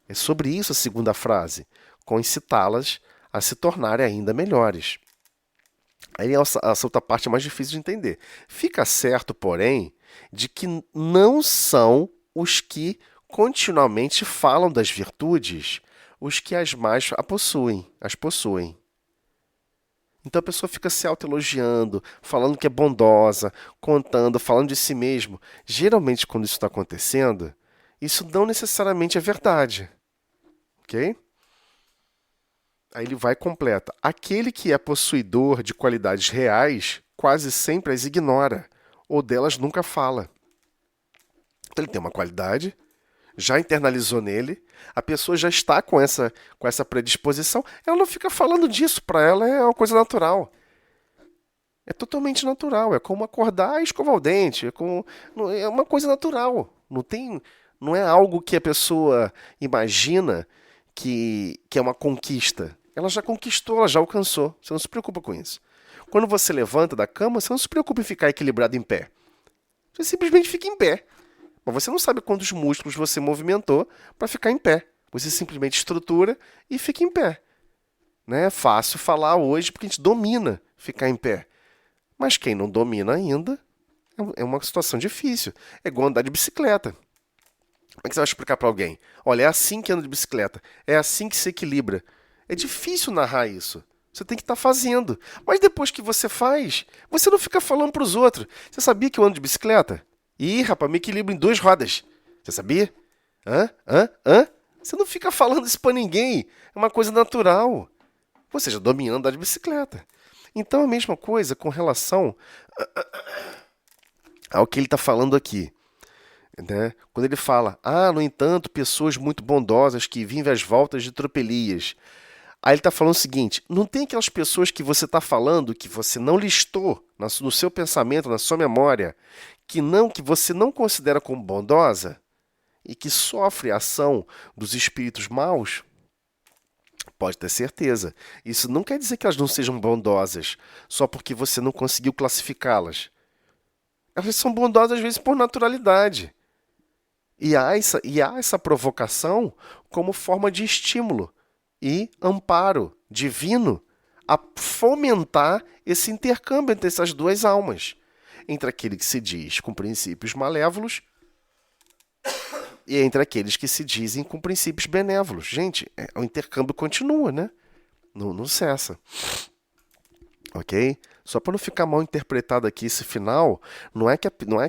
É sobre isso a segunda frase. Concitá-las a se tornarem ainda melhores. Aí essa outra parte é mais difícil de entender. Fica certo, porém, de que não são os que continuamente falam das virtudes os que as mais as possuem. Então a pessoa fica se autoelogiando, falando que é bondosa, contando, falando de si mesmo. Geralmente, quando isso está acontecendo, isso não necessariamente é verdade. Ok? Aí ele vai e completa. Aquele que é possuidor de qualidades reais quase sempre as ignora, ou delas nunca fala. Então ele tem uma qualidade, já internalizou nele, a pessoa já está com essa predisposição, ela não fica falando disso, para ela é uma coisa natural. É totalmente natural, é como acordar e escovar o dente, é uma coisa natural. Não é algo que a pessoa imagina que é uma conquista. Ela já conquistou, ela já alcançou. Você não se preocupa com isso. Quando você levanta da cama, você não se preocupa em ficar equilibrado em pé. Você simplesmente fica em pé. Mas você não sabe quantos músculos você movimentou para ficar em pé. Você simplesmente estrutura e fica em pé. Né? É fácil falar hoje porque a gente domina ficar em pé. Mas quem não domina ainda é uma situação difícil. É igual andar de bicicleta. Como é que você vai explicar para alguém? Olha, é assim que anda de bicicleta. É assim que se equilibra. É difícil narrar isso. Você tem que estar fazendo. Mas depois que você faz, você não fica falando para os outros. Você sabia que eu ando de bicicleta? Ih, rapaz, me equilibro em duas rodas. Você sabia? Hã? Hã? Hã? Você não fica falando isso para ninguém. É uma coisa natural. Você já domina andar de bicicleta. Então a mesma coisa com relação ao que ele está falando aqui. Né? Quando ele fala, no entanto, pessoas muito bondosas que vivem às voltas de tropelias. Aí ele está falando o seguinte: não tem aquelas pessoas que você está falando, que você não listou no seu pensamento, na sua memória, que você não considera como bondosa e que sofre a ação dos espíritos maus? Pode ter certeza. Isso não quer dizer que elas não sejam bondosas, só porque você não conseguiu classificá-las. Elas são bondosas às vezes por naturalidade. E há essa provocação como forma de estímulo e amparo divino a fomentar esse intercâmbio entre essas duas almas, entre aquele que se diz com princípios malévolos e entre aqueles que se dizem com princípios benévolos. Gente, o intercâmbio continua, né? Não cessa. Ok? Só para não ficar mal interpretado aqui esse final, não é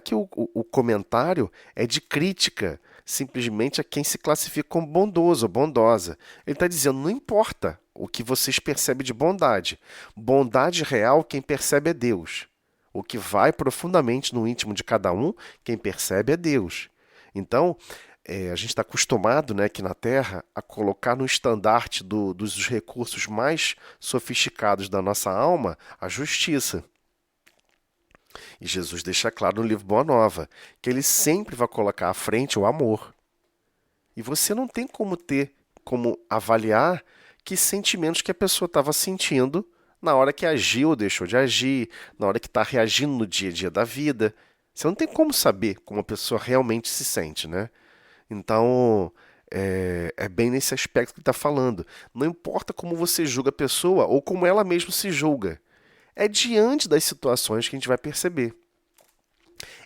que o comentário é de crítica simplesmente a quem se classifica como bondoso ou bondosa. Ele está dizendo, não importa o que vocês percebem de bondade. Bondade real, quem percebe é Deus. O que vai profundamente no íntimo de cada um, quem percebe é Deus. Então, a gente está acostumado, né, aqui na Terra a colocar no estandarte dos recursos mais sofisticados da nossa alma a justiça. E Jesus deixa claro no livro Boa Nova que ele sempre vai colocar à frente o amor. E você não tem como avaliar que sentimentos que a pessoa estava sentindo na hora que agiu ou deixou de agir, na hora que está reagindo no dia a dia da vida. Você não tem como saber como a pessoa realmente se sente, né? Então, é bem nesse aspecto que ele está falando. Não importa como você julga a pessoa ou como ela mesma se julga. É diante das situações que a gente vai perceber.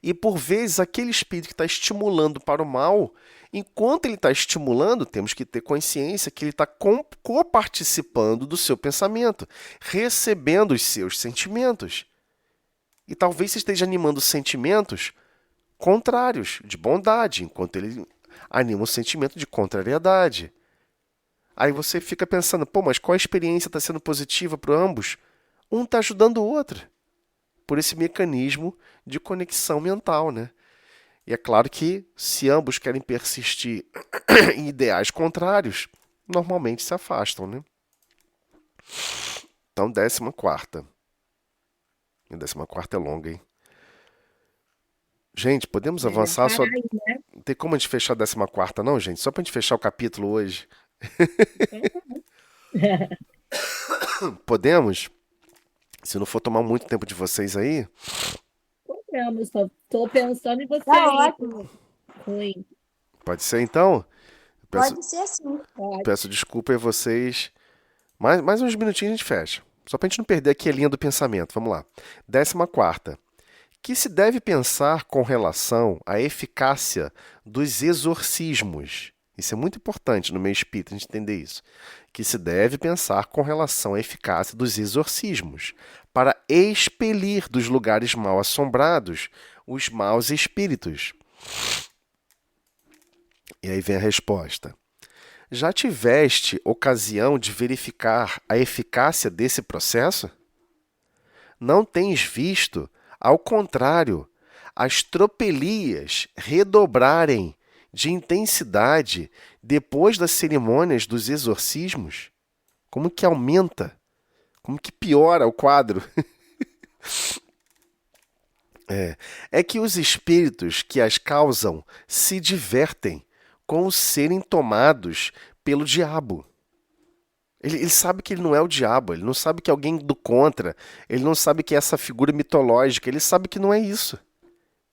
E por vezes, aquele espírito que está estimulando para o mal, enquanto ele está estimulando, temos que ter consciência que ele está coparticipando do seu pensamento, recebendo os seus sentimentos. E talvez você esteja animando sentimentos contrários, de bondade, enquanto ele anima um sentimento de contrariedade. Aí você fica pensando, pô, mas qual a experiência está sendo positiva para ambos? Um está ajudando o outro, por esse mecanismo de conexão mental, né? E é claro que se ambos querem persistir em ideais contrários, normalmente se afastam, né? Então, 14ª. A 14ª é longa, hein? Gente, podemos avançar só... Parar aí, né? Não tem como a gente fechar a 14ª, não, gente? Só pra gente fechar o capítulo hoje. Podemos? Se não for tomar muito tempo de vocês aí, Compramos, só tô pensando em você Tá aí, ótimo. ruim. pode ser então? Peço, Pode ser sim. Pode. peço desculpa a vocês. Mais uns minutinhos a gente fecha. Só para a gente não perder aqui a linha do pensamento. Vamos lá. 14ª. Que se deve pensar com relação à eficácia dos exorcismos. Isso é muito importante no meio espírita a gente entender isso. Que se deve pensar com relação à eficácia dos exorcismos para expelir dos lugares mal assombrados os maus espíritos. E aí vem a resposta. Já tiveste ocasião de verificar a eficácia desse processo? Não tens visto, ao contrário, as tropelias redobrarem de intensidade depois das cerimônias dos exorcismos? Como que aumenta? Como que piora o quadro? É que os espíritos que as causam se divertem com serem tomados pelo diabo. Ele sabe que ele não é o diabo, ele não sabe que é alguém do contra, ele não sabe que é essa figura mitológica, ele sabe que não é isso.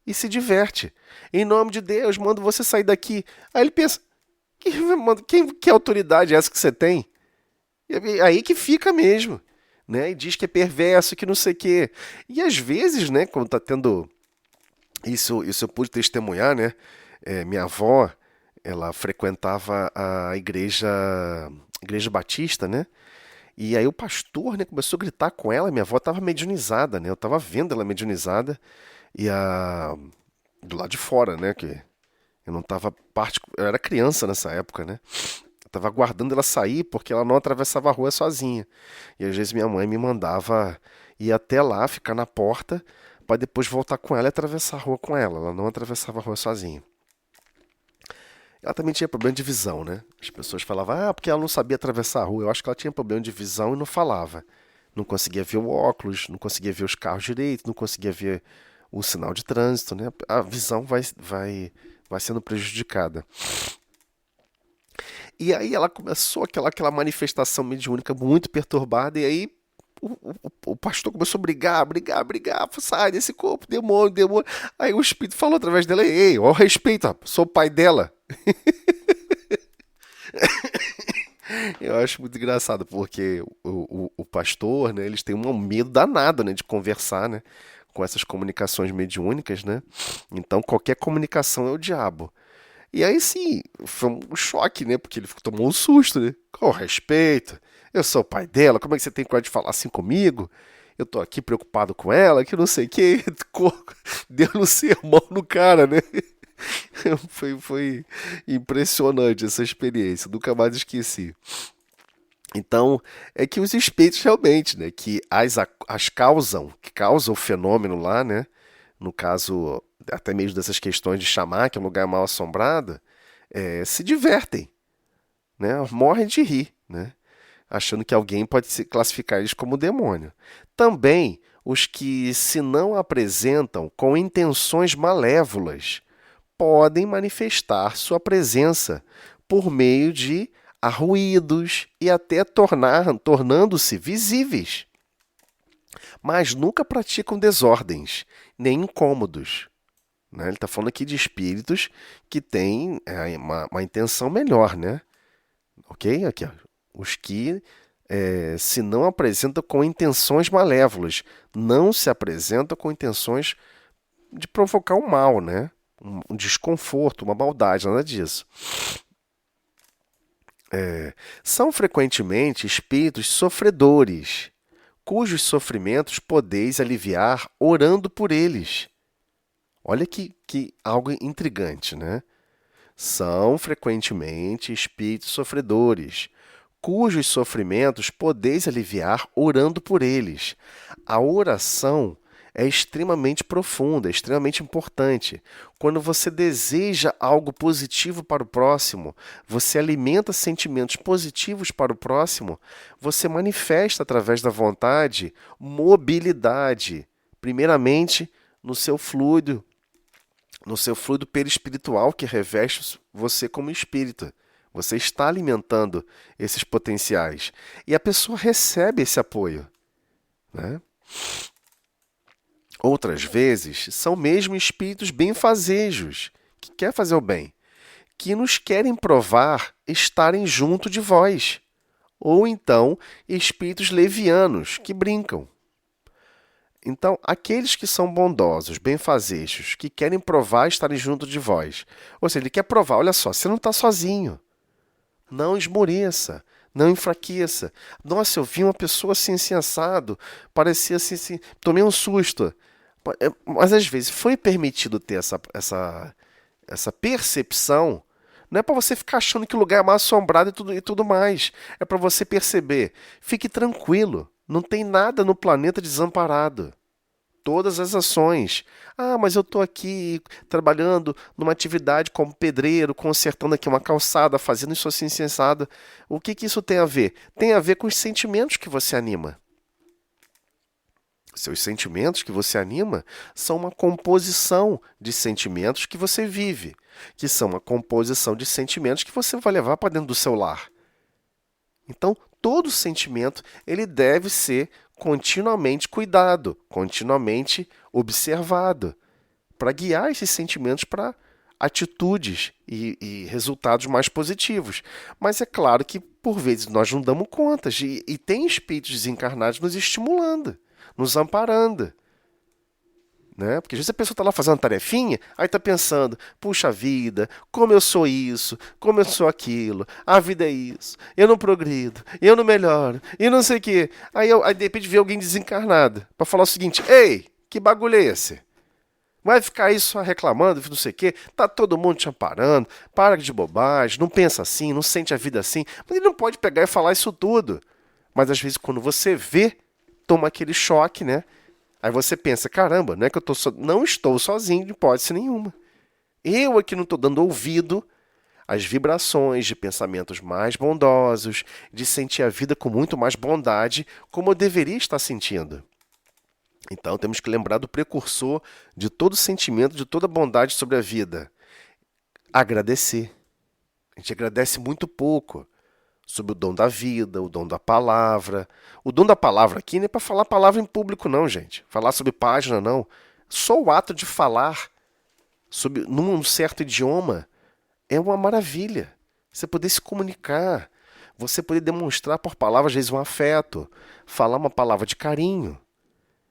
E se diverte. Em nome de Deus, mando você sair daqui. Aí ele pensa, que autoridade é essa que você tem? E aí que fica mesmo. Né? E diz que é perverso, que não sei o quê. E às vezes, né, quando está tendo... Isso eu pude testemunhar, né? Minha avó, ela frequentava a igreja batista, né? E aí o pastor, né, começou a gritar com ela. Minha avó estava mediunizada, né? Eu estava vendo ela mediunizada do lado de fora, né? Que eu não estava eu era criança nessa época, né? Eu estava aguardando ela sair porque ela não atravessava a rua sozinha. E às vezes minha mãe me mandava ir até lá, ficar na porta, para depois voltar com ela e atravessar a rua com ela. Ela não atravessava a rua sozinha. Ela também tinha problema de visão, né? As pessoas falavam, porque ela não sabia atravessar a rua. Eu acho que ela tinha problema de visão e não falava. Não conseguia ver o óculos, não conseguia ver os carros direito, não conseguia ver o sinal de trânsito, né? A visão vai sendo prejudicada. E aí ela começou aquela manifestação mediúnica muito perturbada, e aí o pastor começou a brigar, sai desse corpo, demônio. Aí o espírito falou através dela, ei, ó, respeito, sou o pai dela. Eu acho muito engraçado, porque o pastor, né, eles têm um medo danado, né, de conversar, né, com essas comunicações mediúnicas, né? Então qualquer comunicação é o diabo. E aí sim, foi um choque, né? Porque ele tomou um susto, né? Com respeito, eu sou o pai dela, como é que você tem coragem de falar assim comigo? Eu tô aqui preocupado com ela, que não sei o que. Deu um sermão no cara, né? Foi impressionante essa experiência, nunca mais esqueci. Então, é que os espíritos realmente, né? Que que causam o fenômeno lá, né? No caso, até mesmo dessas questões de chamar, que é um lugar mal assombrado, se divertem, né? Morrem de rir, né? Achando que alguém pode se classificar eles como demônio. Também os que se não apresentam com intenções malévolas podem manifestar sua presença por meio de arruídos e até tornando-se visíveis, mas nunca praticam desordens, nem incômodos. Né? Ele está falando aqui de espíritos que têm uma intenção melhor, né? Ok? Aqui, ó. Os que se não apresentam com intenções malévolas, não se apresentam com intenções de provocar um mal, né? Um desconforto, uma maldade, nada disso. São frequentemente espíritos sofredores, cujos sofrimentos podeis aliviar orando por eles. Olha que algo intrigante, né? São frequentemente espíritos sofredores, cujos sofrimentos podeis aliviar orando por eles. A oração é extremamente profunda, é extremamente importante. Quando você deseja algo positivo para o próximo, você alimenta sentimentos positivos para o próximo, você manifesta através da vontade mobilidade, primeiramente no seu fluido perispiritual que reveste você como espírito. Você está alimentando esses potenciais. E a pessoa recebe esse apoio. Né? Outras vezes, são mesmo espíritos benfazejos, que querem fazer o bem, que nos querem provar estarem junto de vós. ou então espíritos levianos que brincam. Então, aqueles que são bondosos, benfazejos, que querem provar estarem junto de vós. Ou seja, ele quer provar, olha só, você não está sozinho. Não esmoreça, não enfraqueça. Nossa, eu vi uma pessoa assim, assim, assado, parecia assim, assim, tomei um susto. Mas às vezes foi permitido ter essa percepção. Não é para você ficar achando que o lugar é mal assombrado e tudo mais. É para você perceber. Fique tranquilo. Não tem nada no planeta desamparado. Todas as ações. Ah, mas eu estou aqui trabalhando numa atividade como pedreiro, consertando aqui uma calçada, fazendo isso assim sensado. O que isso tem a ver? Tem a ver com os sentimentos que você anima. Seus sentimentos que você anima são uma composição de sentimentos que você vive, que são uma composição de sentimentos que você vai levar para dentro do seu lar. Então, todo sentimento ele deve ser continuamente cuidado, continuamente observado, para guiar esses sentimentos para atitudes e resultados mais positivos. Mas é claro que, por vezes, nós não damos contas e tem espíritos desencarnados nos estimulando, nos amparando. Né? Porque às vezes a pessoa está lá fazendo uma tarefinha, aí está pensando, puxa vida, como eu sou isso, como eu sou aquilo, a vida é isso, eu não progrido, eu não melhoro, e não sei o quê. Aí de repente vê alguém desencarnado para falar o seguinte, ei, que bagulho é esse? Vai ficar aí só reclamando, não sei o quê, tá todo mundo te amparando, para de bobagem, não pensa assim, não sente a vida assim. Mas ele não pode pegar e falar isso tudo. Mas às vezes quando você vê, toma aquele choque, né? Aí você pensa, caramba, não é que não estou sozinho de hipótese nenhuma. Eu aqui não estou dando ouvido às vibrações de pensamentos mais bondosos, de sentir a vida com muito mais bondade, como eu deveria estar sentindo. Então temos que lembrar do precursor de todo sentimento, de toda bondade sobre a vida. Agradecer. A gente agradece muito pouco sobre o dom da vida, o dom da palavra. O dom da palavra aqui não é para falar palavra em público, não, gente. Falar sobre página, não. Só o ato de falar num certo idioma é uma maravilha. Você poder se comunicar, você poder demonstrar por palavras, às vezes, um afeto, falar uma palavra de carinho.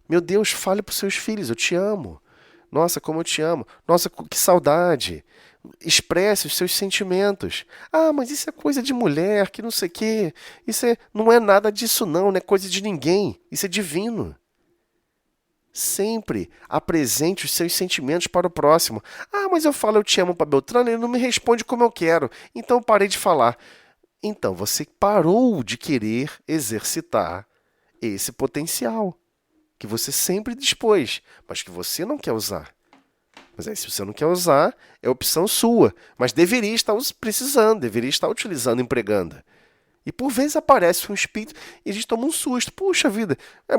Meu Deus, fale para os seus filhos, eu te amo. Nossa, como eu te amo. Nossa, que saudade. Expresse os seus sentimentos. Ah, mas isso é coisa de mulher, que não sei o quê. Não é nada disso não é coisa de ninguém. Isso é divino. Sempre apresente os seus sentimentos para o próximo. Ah, mas eu falo eu te amo para Beltrano e ele não me responde como eu quero. Então parei de falar. Então você parou de querer exercitar esse potencial que você sempre dispôs, mas que você não quer usar. Mas aí, se você não quer usar, é opção sua. Mas deveria estar precisando, deveria estar utilizando, empregando. E por vezes aparece um espírito e a gente toma um susto. Puxa vida, é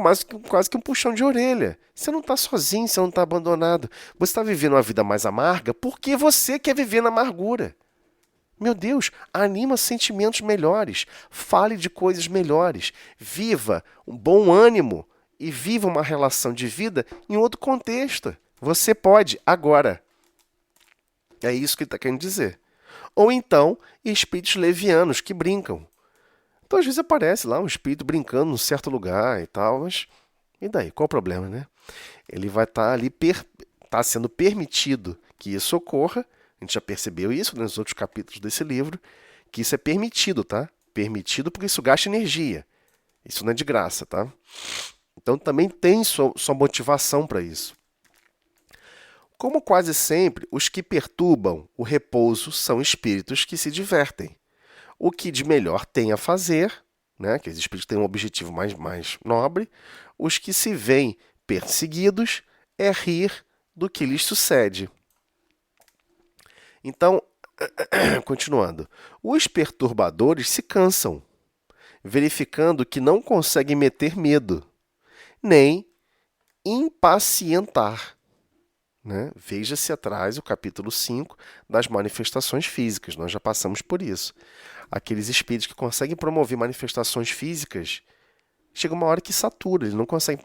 quase que um puxão de orelha. Você não está sozinho, você não está abandonado. Você está vivendo uma vida mais amarga porque você quer viver na amargura. Meu Deus, anima sentimentos melhores. Fale de coisas melhores. Viva um bom ânimo e viva uma relação de vida em outro contexto. Você pode agora. É isso que ele está querendo dizer. Ou então, espíritos levianos que brincam. Então, às vezes aparece lá um espírito brincando num certo lugar e tal, mas e daí? Qual o problema, né? Ele vai estar ali, está sendo permitido que isso ocorra. A gente já percebeu isso nos outros capítulos desse livro, que isso é permitido, tá? Permitido porque isso gasta energia. Isso não é de graça, tá? Então também tem sua motivação para isso. Como quase sempre, os que perturbam o repouso são espíritos que se divertem. O que de melhor tem a fazer, né, que os espíritos têm um objetivo mais nobre, os que se veem perseguidos é rir do que lhes sucede. Então, continuando, os perturbadores se cansam, verificando que não conseguem meter medo, nem impacientar. Né? Veja-se atrás o capítulo 5 das manifestações físicas, nós já passamos por isso. Aqueles espíritos que conseguem promover manifestações físicas, chega uma hora que satura, eles não conseguem...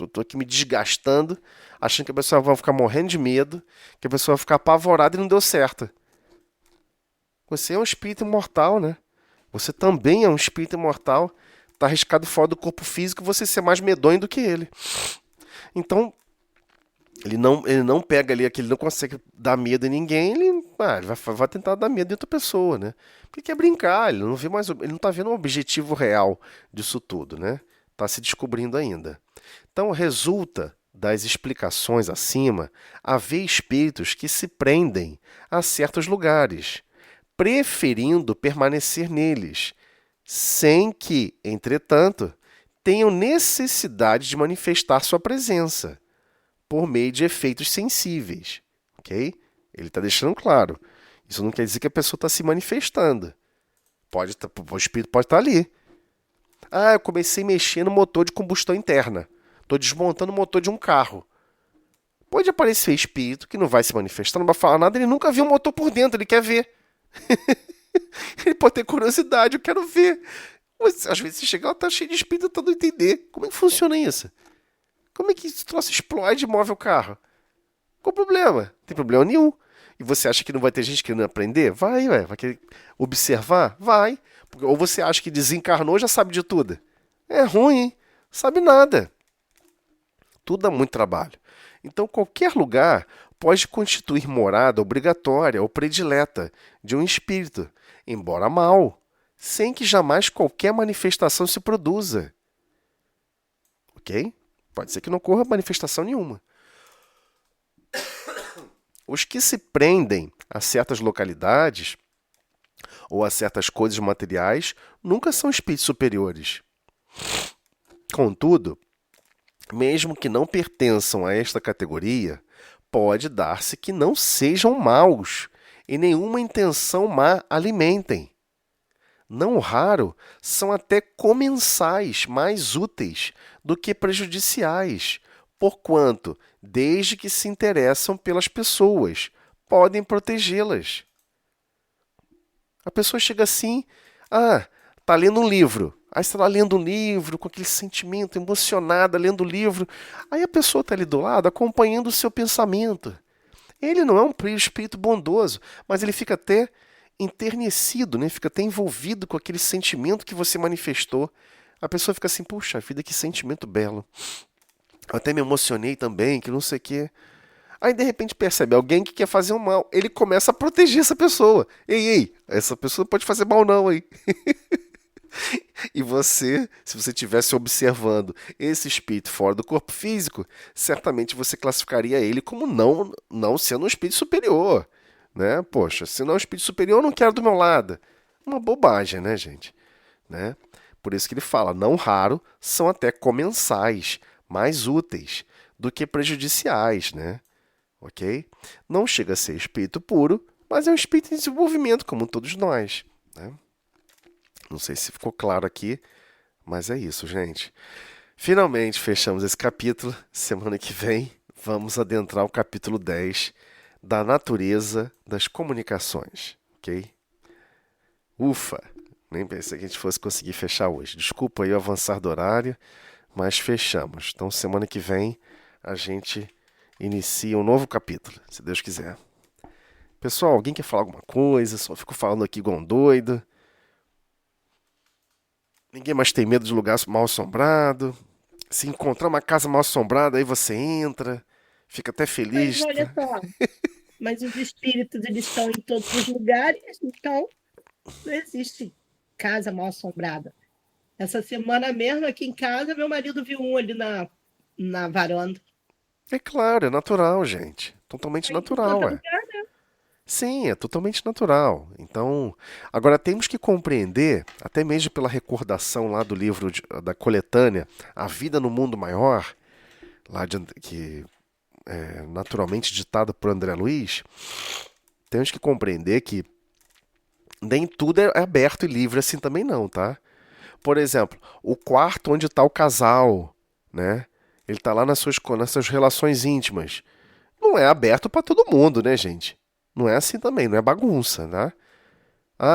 Estou aqui me desgastando, achando que a pessoa vai ficar morrendo de medo, que a pessoa vai ficar apavorada e não deu certo. Você é um espírito imortal, né? Você também é um espírito imortal, está arriscado fora do corpo físico você ser mais medonho do que ele. Então, ele não pega ali aquele, não consegue dar medo em ninguém, ele vai tentar dar medo em outra pessoa, né? Porque quer brincar, ele não vê mais, ele não está vendo um objetivo real disso tudo, né? Está se descobrindo ainda. Então, resulta das explicações acima haver espíritos que se prendem a certos lugares, preferindo permanecer neles, sem que, entretanto, tenham necessidade de manifestar sua presença por meio de efeitos sensíveis, ok? Ele está deixando claro. Isso não quer dizer que a pessoa está se manifestando. O espírito pode estar ali. Ah, eu comecei a mexer no motor de combustão interna. Estou desmontando o motor de um carro. Pode aparecer espírito que não vai se manifestar, não vai falar nada, ele nunca viu o motor por dentro, ele quer ver. Ele pode ter curiosidade, eu quero ver. Mas, às vezes você chega lá, tá cheio de espírito, tentando entender. Como é que funciona isso? Como é que esse troço explode e move o carro? Qual o problema? Não tem problema nenhum. E você acha que não vai ter gente querendo aprender? Vai, ué. Vai querer observar? Vai. Ou você acha que desencarnou e já sabe de tudo? É ruim, hein? Sabe nada. Tudo dá muito trabalho. Então, qualquer lugar pode constituir morada obrigatória ou predileta de um espírito, embora mal, sem que jamais qualquer manifestação se produza. Ok? Pode ser que não ocorra manifestação nenhuma. Os que se prendem a certas localidades ou a certas coisas materiais nunca são espíritos superiores. Contudo, mesmo que não pertençam a esta categoria, pode dar-se que não sejam maus e nenhuma intenção má alimentem. Não raro, são até comensais mais úteis do que prejudiciais, porquanto, desde que se interessam pelas pessoas, podem protegê-las. A pessoa chega assim, tá lendo um livro. Aí você está lá lendo um livro, com aquele sentimento, emocionada, lendo o livro. Aí a pessoa está ali do lado, acompanhando o seu pensamento. Ele não é um espírito bondoso, mas ele fica até enternecido, né? Fica até envolvido com aquele sentimento que você manifestou. A pessoa fica assim, puxa vida, que sentimento belo. Eu até me emocionei também, que não sei o quê. Aí, de repente, percebe alguém que quer fazer um mal. Ele começa a proteger essa pessoa. Ei, essa pessoa não pode fazer mal não, hein? E você, se você estivesse observando esse espírito fora do corpo físico, certamente você classificaria ele como não sendo um espírito superior, né? Poxa, se não é um espírito superior, eu não quero do meu lado. Uma bobagem, né, gente? Né? Por isso que ele fala, não raro, são até comensais, mais úteis do que prejudiciais, né? Ok? Não chega a ser espírito puro, mas é um espírito em desenvolvimento, como todos nós, né? Não sei se ficou claro aqui, mas é isso, gente. Finalmente fechamos esse capítulo. Semana que vem vamos adentrar o capítulo 10 da natureza das comunicações, ok? Ufa! Nem pensei que a gente fosse conseguir fechar hoje. Desculpa aí o avançar do horário, mas fechamos. Então, semana que vem a gente inicia um novo capítulo, se Deus quiser. Pessoal, alguém quer falar alguma coisa? Só fico falando aqui igual um doido. Ninguém mais tem medo de lugar mal assombrado. Se encontrar uma casa mal assombrada, aí você entra, fica até Mas feliz. olha só, mas os espíritos eles estão em todos os lugares, então não existe casa mal assombrada. Essa semana mesmo, aqui em casa, meu marido viu um ali na varanda. É claro, é natural, gente. Totalmente Tá em tudo quanto natural, é é. lugar. Sim, é totalmente natural. Então, agora temos que compreender, até mesmo pela recordação lá do livro da coletânea A Vida no Mundo Maior, que é naturalmente ditado por André Luiz, temos que compreender que nem tudo é aberto e livre assim também não, tá? Por exemplo, o quarto onde está o casal, né? Ele está lá nas suas relações íntimas. Não é aberto para todo mundo, né, gente? Não é assim também, não é bagunça, né?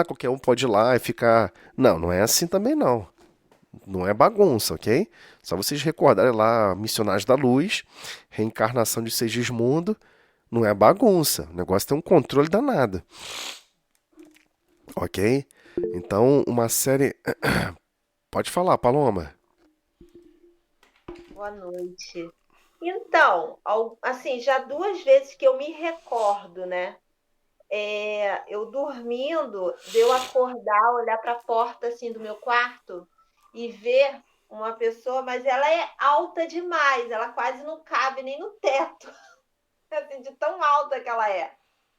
Qualquer um pode ir lá e ficar. Não, não é assim também não. Não é bagunça, ok? Só vocês recordarem lá Missionários da Luz, Reencarnação de Segismundo. Não é bagunça. O negócio tem um controle danado. Ok? Então, uma série. Pode falar, Paloma. Boa noite. Então, assim, já duas vezes que eu me recordo, né? Eu dormindo, de eu acordar, olhar para a porta assim do meu quarto e ver uma pessoa, mas ela é alta demais, ela quase não cabe nem no teto, assim, de tão alta que ela é.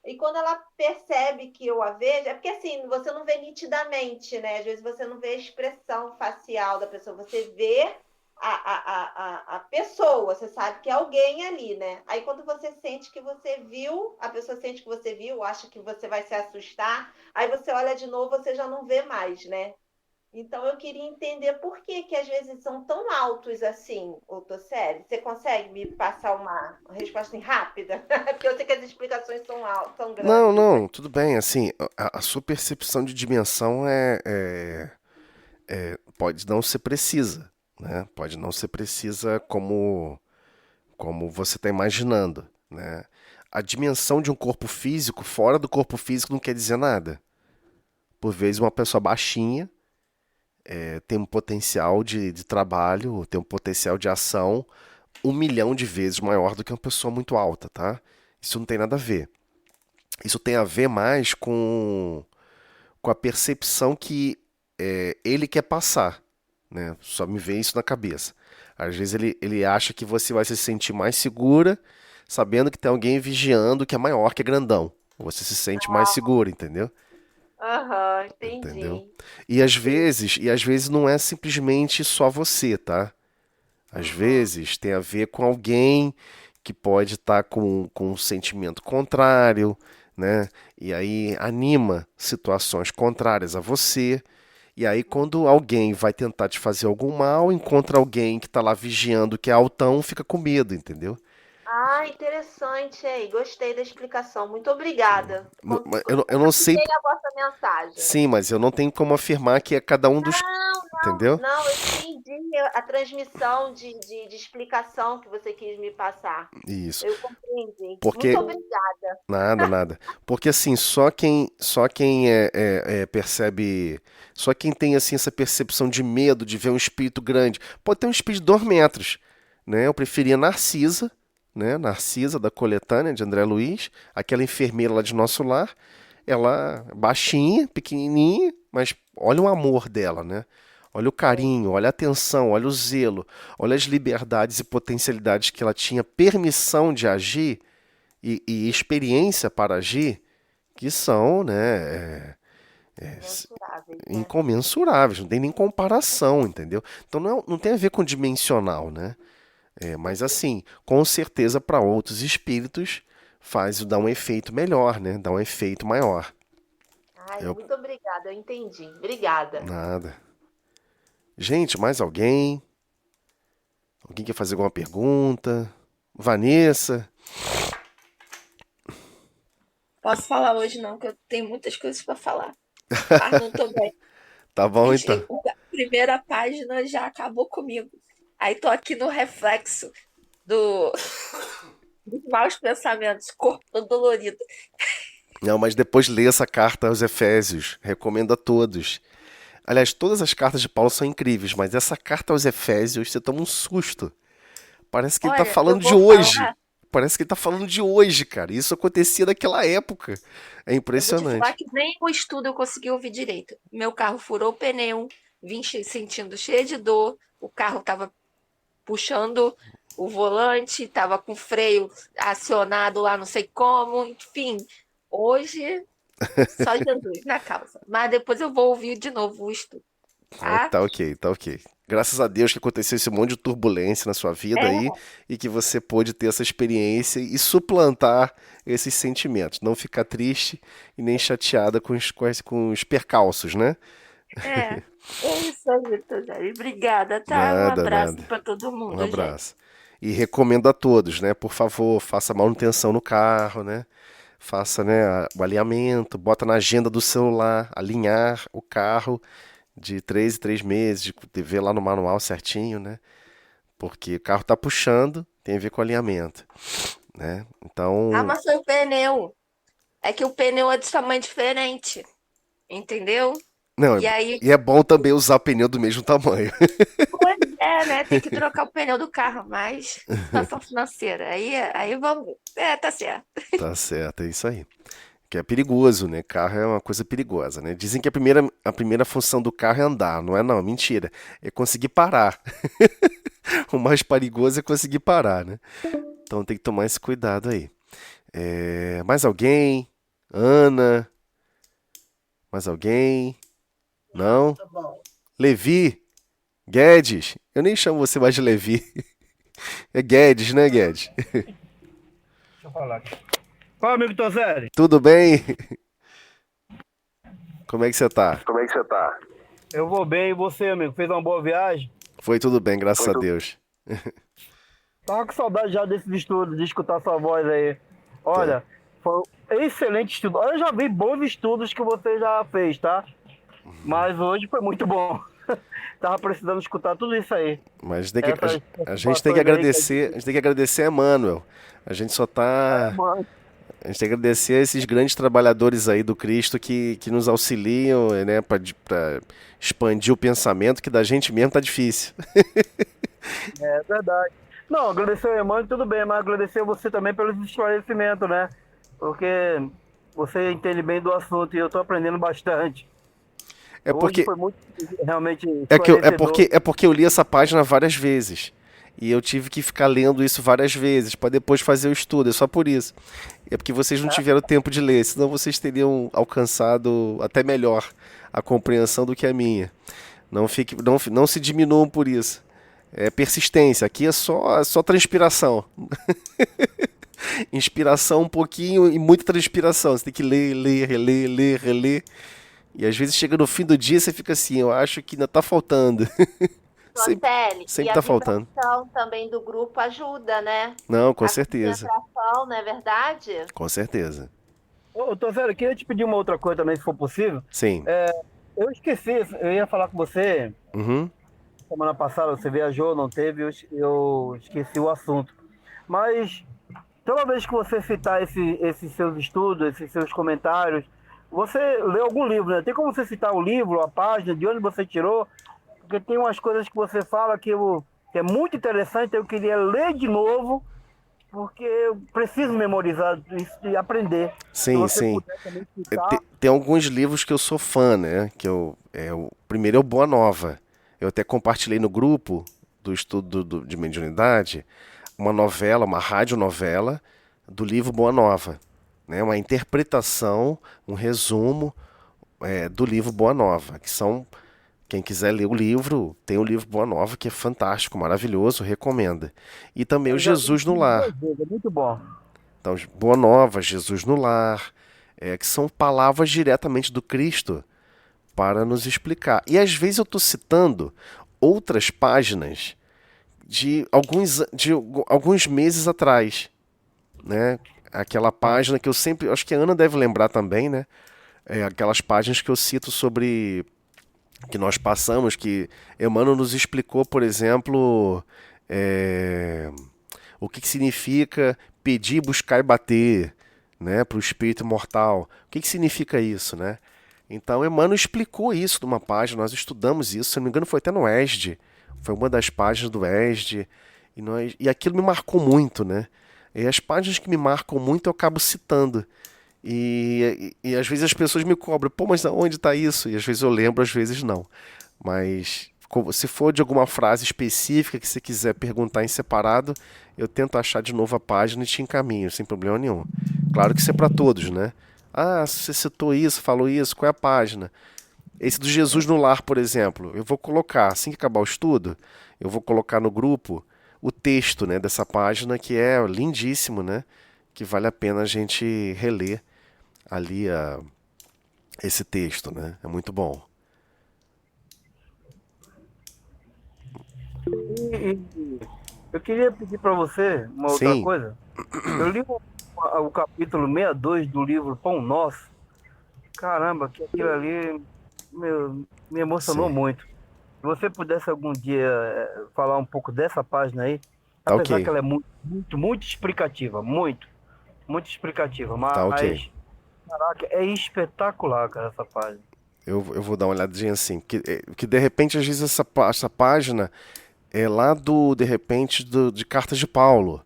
E quando ela percebe que eu a vejo, é porque assim, você não vê nitidamente, né? Às vezes você não vê a expressão facial da pessoa, você vê a pessoa, você sabe que é alguém ali, né? Aí quando você sente que você viu, a pessoa sente que você viu, acha que você vai se assustar, aí você olha de novo, você já não vê mais, né? Então eu queria entender por que que às vezes são tão altos assim, Otocele. Você consegue me passar uma resposta assim, rápida? Porque eu sei que as explicações são, são Não, grandes, né? não, tudo bem. Assim, a sua percepção de dimensão pode não ser precisa, né? Pode não ser precisa como você está imaginando, né? A dimensão de um corpo físico fora do corpo físico não quer dizer nada. Por vezes, uma pessoa baixinha tem um potencial de trabalho, tem um potencial de ação 1 milhão de vezes maior do que uma pessoa muito alta, tá? Isso não tem nada a ver. Isso tem a ver mais com a percepção que ele quer passar, né? Só me vem isso na cabeça. Às vezes ele acha que você vai se sentir mais segura sabendo que tem alguém vigiando que é maior, que é grandão. Você se sente mais seguro, entendeu? Aham, Entendeu? entendi. E às vezes não é simplesmente só você, tá? Às Uhum. vezes tem a ver com alguém que pode estar com um sentimento contrário, né? E aí anima situações contrárias a você. E aí, quando alguém vai tentar te fazer algum mal, encontra alguém que está lá vigiando, que é altão, fica com medo, entendeu? Ah, interessante aí. Gostei da explicação. Muito obrigada. Eu não sei. Compartilhei a vossa mensagem. Sim, mas eu não tenho como afirmar que é cada um dos. Entendeu? Não, eu entendi a transmissão de explicação que você quis me passar. Isso. Eu compreendi. Muito Porque. obrigada. Nada, nada. Porque assim, só quem percebe. Só quem tem assim essa percepção de medo de ver um espírito grande. Pode ter um espírito de 2 metros. Né? Eu preferia Narcisa, né? Narcisa, da coletânea de André Luiz, aquela enfermeira lá de Nosso Lar. Ela baixinha, pequenininha, mas olha o amor dela, né? Olha o carinho, olha a atenção, olha o zelo, olha as liberdades e potencialidades que ela tinha permissão de agir e experiência para agir que são, né, Imensuráveis, né? incomensuráveis, não tem nem comparação, entendeu? Então não tem a ver com dimensional, né? Mas assim, com certeza para outros espíritos dá um efeito melhor, né? Dá um efeito maior. Ai, Eu, muito obrigada, eu entendi. Obrigada. nada. Gente, mais alguém? Alguém quer fazer alguma pergunta? Vanessa? Posso falar hoje não, que eu tenho muitas coisas para falar, mas não tô bem. Tá bom então. A primeira página já acabou comigo. Aí tô aqui no reflexo do, dos maus pensamentos, corpo todo dolorido. Não, mas depois lê essa carta aos Efésios. Recomendo a todos. Aliás, todas as cartas de Paulo são incríveis, mas essa carta aos Efésios você toma um susto. Parece que ele tá Olha, eu falando de vou hoje. falar, Parece que ele tá falando de hoje, cara. Isso acontecia naquela época. É eu vou te falar impressionante. que nem o estudo eu consegui ouvir direito. Meu carro furou o pneu, sentindo cheio de dor, o carro tava puxando o volante, tava com o freio acionado lá, não sei como, enfim. Hoje só Jesus na causa. Mas depois eu vou ouvir de novo o estudo, Não, tá? tá ok, tá ok. Graças a Deus que aconteceu esse monte de turbulência na sua vida É, aí e que você pôde ter essa experiência e suplantar esses sentimentos. Não ficar triste e nem chateada com os percalços, né? é. É isso aí, Vitor. Obrigada, tá? Um Nada, abraço nada. para todo Um mundo, gente. abraço. E recomendo a todos, né? Por favor, faça manutenção no carro, né? Faça, né, o alinhamento, bota na agenda do celular, alinhar o carro de 3 em 3 meses, de ver lá no manual certinho, né? Porque o carro tá puxando, tem a ver com alinhamento, né? Ah, Então, mas foi o pneu. É que o pneu é de tamanho diferente, entendeu? Não, E aí, e é bom também usar pneu do mesmo tamanho. pois é, né? Tem que trocar o pneu do carro, mas situação financeira. Aí vamos. É, tá certo. Tá certo, é isso aí. Que é perigoso, né? Carro é uma coisa perigosa, né? Dizem que a primeira função do carro é andar, não é não, mentira. É conseguir parar. O mais perigoso é conseguir parar, né? Então tem que tomar esse cuidado aí. Mais alguém? Ana? Mais alguém? Não, Não? tá bom. Levi? Guedes? Eu nem chamo você mais de Levi. É Guedes, né, Guedes? Deixa eu falar aqui. Fala, amigo Tozelli. Tudo bem? Como é que você tá? Eu vou bem, e você, amigo? Fez uma boa viagem? Foi tudo bem, graças a Deus. Tava com saudade já desses estudos, de escutar sua voz aí. Olha, foi um excelente estudo. Eu já vi bons estudos que você já fez, tá? Mas hoje foi muito bom. Tava precisando escutar tudo isso aí. Mas tem que- Essas a gente tem que situações aí que agradecer, a gente tem que agradecer a Emmanuel. A gente só tá. Mano, A gente tem que agradecer a esses grandes trabalhadores aí do Cristo que nos auxiliam, né, para expandir o pensamento, que da gente mesmo tá difícil. é verdade. Não, agradecer ao Emmanuel, tudo bem, mas agradecer a você também pelos esclarecimentos, né? Porque você entende bem do assunto e eu tô aprendendo bastante. É Hoje porque foi muito realmente é porque eu li essa página várias vezes. E eu tive que ficar lendo isso várias vezes para depois fazer o estudo. É só por isso. É porque vocês não tiveram tempo de ler, senão vocês teriam alcançado até melhor a compreensão do que a minha. Não se diminuam por isso. É persistência. Aqui é só transpiração. Inspiração um pouquinho e muita transpiração. Você tem que ler, ler, reler, ler, reler. E às vezes chega no fim do dia e você fica assim, eu acho que ainda tá faltando. Sempre, Totelli, e sempre a tá faltando. vibração também do grupo ajuda, né? Não, com A certeza. concentração, não é verdade? Com certeza. Ô, Tozelli, eu queria te pedir uma outra coisa também, se for possível. Sim. Eu esqueci, eu ia falar com você Uhum. semana passada, você viajou, não teve, eu esqueci o assunto. Mas toda vez que você citar esses seus estudos, esses seus comentários, você lê algum livro, né? Tem como você citar o livro, a página, de onde você tirou? Porque tem umas coisas que você fala que é muito interessante, eu queria ler de novo, porque eu preciso memorizar isso e aprender. Se Sim, você sim. puder também Tem, citar. tem alguns livros que eu sou fã, né? O primeiro é o Boa Nova. Eu até compartilhei no grupo do estudo de mediunidade uma novela, uma radionovela do livro Boa Nova, né? Uma interpretação, um resumo do livro Boa Nova, que são quem quiser ler o livro, tem o livro Boa Nova, que é fantástico, maravilhoso, recomenda. E também o Eu já vi Jesus no Lar. 2 vezes, é muito bom. Então, Boa Nova, Jesus no Lar, que são palavras diretamente do Cristo para nos explicar. E às vezes eu estou citando outras páginas de alguns meses atrás, né? Aquela página que eu sempre, acho que a Ana deve lembrar também, né? Aquelas páginas que eu cito sobre que nós passamos, que Emmanuel nos explicou, por exemplo, o que significa pedir, buscar e bater, né, para o espírito imortal. O que significa isso, né? Então, Emmanuel explicou isso numa página, nós estudamos isso, se não me engano foi até no ESD, foi uma das páginas do ESD, e aquilo me marcou muito, né? E as páginas que me marcam muito eu acabo citando. E às vezes as pessoas me cobram, pô, mas onde está isso? E às vezes eu lembro, às vezes não. Mas se for de alguma frase específica que você quiser perguntar em separado, eu tento achar de novo a página e te encaminho, sem problema nenhum. Claro que isso é para todos, né? Ah, você citou isso, falou isso, qual é a página? Esse do Jesus no Lar, por exemplo, eu vou colocar, assim que acabar o estudo, eu vou colocar no grupo o texto, né, dessa página, que é lindíssimo, né? Que vale a pena a gente reler ali esse texto, né? É muito bom. E eu queria pedir para você uma outra Sim, coisa. Eu li o capítulo 62 do livro Pão Nosso. Caramba, que aquilo ali me emocionou sim. muito. Se você pudesse algum dia falar um pouco dessa página aí, Tá apesar que ok, ela é muito, muito, muito explicativa, muito, muito explicativa, tá ok. mas, caraca, é espetacular, cara, essa página. eu vou dar uma olhadinha assim, que de repente às vezes essa página é lá de repente, de Cartas de Paulo.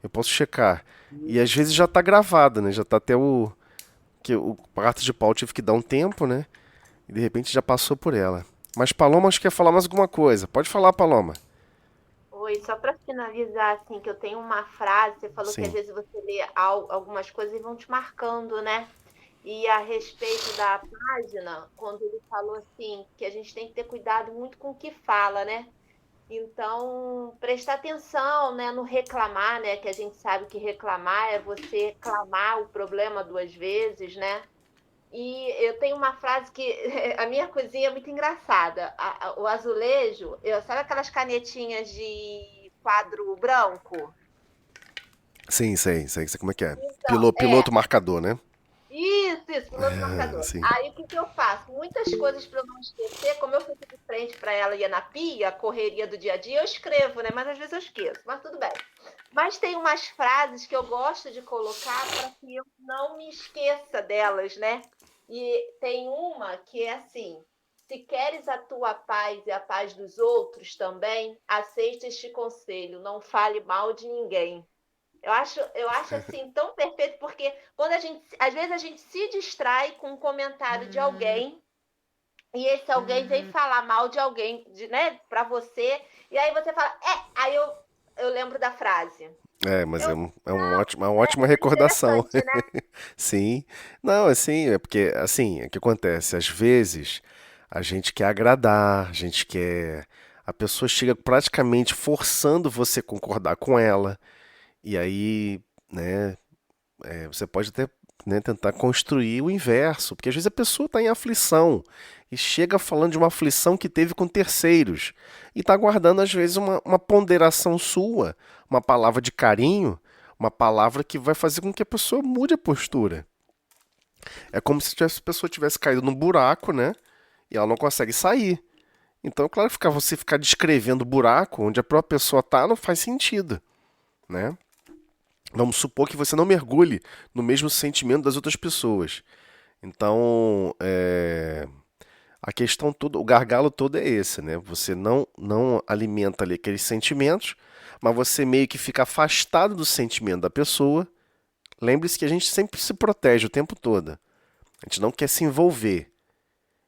Eu posso checar. E às vezes já tá gravada, né? Já tá até que o Cartas de Paulo tive que dar um tempo, né? E de repente já passou por ela. Mas Paloma, acho que quer falar mais alguma coisa. Pode falar, Paloma. Oi, só para finalizar, assim, que eu tenho uma frase, você falou que às Sim. vezes você lê algumas coisas e vão te marcando, né? E a respeito da página, quando ele falou assim, que a gente tem que ter cuidado muito com o que fala, né? Então, prestar atenção, né, no reclamar, né? Que a gente sabe que reclamar é você clamar o problema duas vezes, né? E eu tenho uma frase que a minha cozinha é muito engraçada. O azulejo, sabe aquelas canetinhas de quadro branco? Sim, sei como é que é. Então, Piloto marcador, né? isso, piloto Ah, marcador. sim. Aí o que eu faço? Muitas coisas para eu não esquecer, como eu fico de frente para ela e ia na pia, a correria do dia a dia, eu escrevo, né? Mas às vezes eu esqueço, mas tudo bem. Mas tem umas frases que eu gosto de colocar para que eu não me esqueça delas, né? E tem uma que é assim: se queres a tua paz e a paz dos outros também, aceite este conselho, não fale mal de ninguém. Eu acho assim tão perfeito, porque quando às vezes a gente se distrai com um comentário de alguém, e esse alguém vem falar mal de alguém, né, para você, e aí você fala, aí eu lembro da frase. Mas Eu, uma ótima recordação. interessante, né? Sim. Não, assim, é porque, assim, o que acontece? Às vezes a gente quer agradar, a gente quer. A pessoa chega praticamente forçando você a concordar com ela, e aí, né, você pode até, né, tentar construir o inverso, porque às vezes a pessoa está em aflição e chega falando de uma aflição que teve com terceiros e está guardando, às vezes, uma ponderação sua, uma palavra de carinho, uma palavra que vai fazer com que a pessoa mude a postura. É como se a pessoa tivesse caído num buraco, né? E ela não consegue sair. Então, claro, você ficar descrevendo o buraco onde a própria pessoa está não faz sentido, né? Vamos supor que você não mergulhe no mesmo sentimento das outras pessoas. Então, a questão toda, o gargalo todo é esse, né? Você não alimenta ali aqueles sentimentos, mas você meio que fica afastado do sentimento da pessoa. Lembre-se que a gente sempre se protege o tempo todo. A gente não quer se envolver.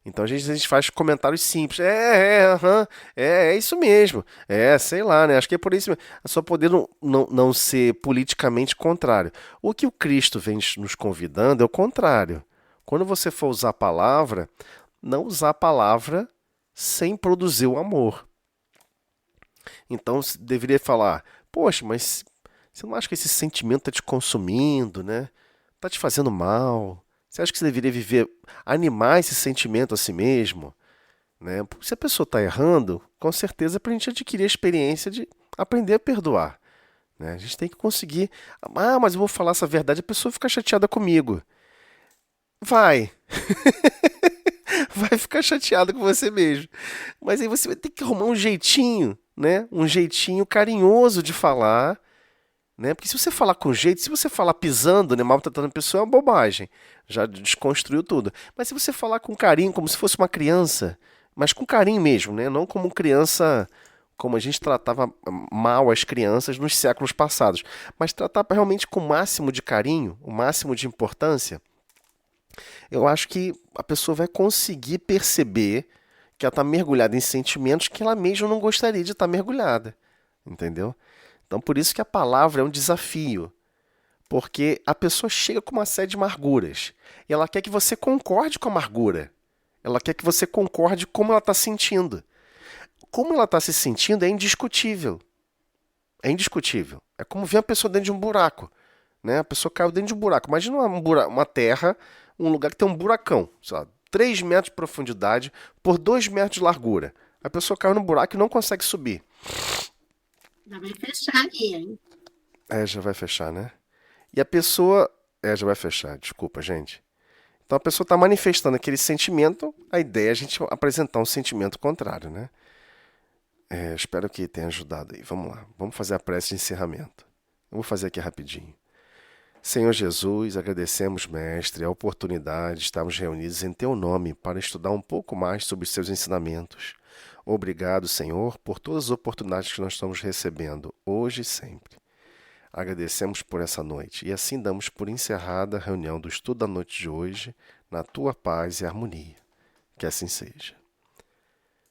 Então a gente faz comentários simples. Aham, é isso mesmo. Sei lá, né? Acho que é por isso mesmo. É só poder não ser politicamente contrário. O que o Cristo vem nos convidando é o contrário. Quando você for usar a palavra, não usar a palavra sem produzir o amor. Então você deveria falar: poxa, mas você não acha que esse sentimento está te consumindo, né? Está te fazendo mal? Você acha que você deveria animar esse sentimento a si mesmo? Né? Porque se a pessoa está errando, com certeza é para a gente adquirir a experiência de aprender a perdoar. Né? A gente tem que conseguir. Ah, mas eu vou falar essa verdade, a pessoa fica chateada comigo. Vai. Vai ficar chateada com você mesmo. Mas aí você vai ter que arrumar um jeitinho, né? Um jeitinho carinhoso de falar, né? Porque se você falar com jeito, se você falar pisando, né, maltratando a pessoa, é uma bobagem. Já desconstruiu tudo. Mas se você falar com carinho, como se fosse uma criança, mas com carinho mesmo, né? Não como criança, como a gente tratava mal as crianças nos séculos passados, mas tratar realmente com o máximo de carinho, o máximo de importância, eu acho que a pessoa vai conseguir perceber que ela está mergulhada em sentimentos que ela mesma não gostaria de estar mergulhada. Entendeu? Então, por isso que a palavra é um desafio. Porque a pessoa chega com uma série de amarguras. E ela quer que você concorde com a amargura. Ela quer que você concorde como ela está sentindo. Como ela está se sentindo é indiscutível. É indiscutível. É como ver uma pessoa dentro de um buraco. Né? A pessoa caiu dentro de um buraco. Imagina uma terra, um lugar que tem um buracão. Sei lá, 3 metros de profundidade por 2 metros de largura. A pessoa caiu no buraco e não consegue subir. Já vai fechar aí, hein? Já vai fechar, né? E a pessoa. Já vai fechar, desculpa, gente. Então a pessoa está manifestando aquele sentimento, a ideia é a gente apresentar um sentimento contrário, né? Espero que tenha ajudado aí. Vamos lá, vamos fazer a prece de encerramento. Eu vou fazer aqui rapidinho. Senhor Jesus, agradecemos, Mestre, a oportunidade de estarmos reunidos em Teu nome para estudar um pouco mais sobre os Seus ensinamentos. Obrigado, Senhor, por todas as oportunidades que nós estamos recebendo, hoje e sempre. Agradecemos por essa noite e assim damos por encerrada a reunião do estudo da noite de hoje, na Tua paz e harmonia. Que assim seja.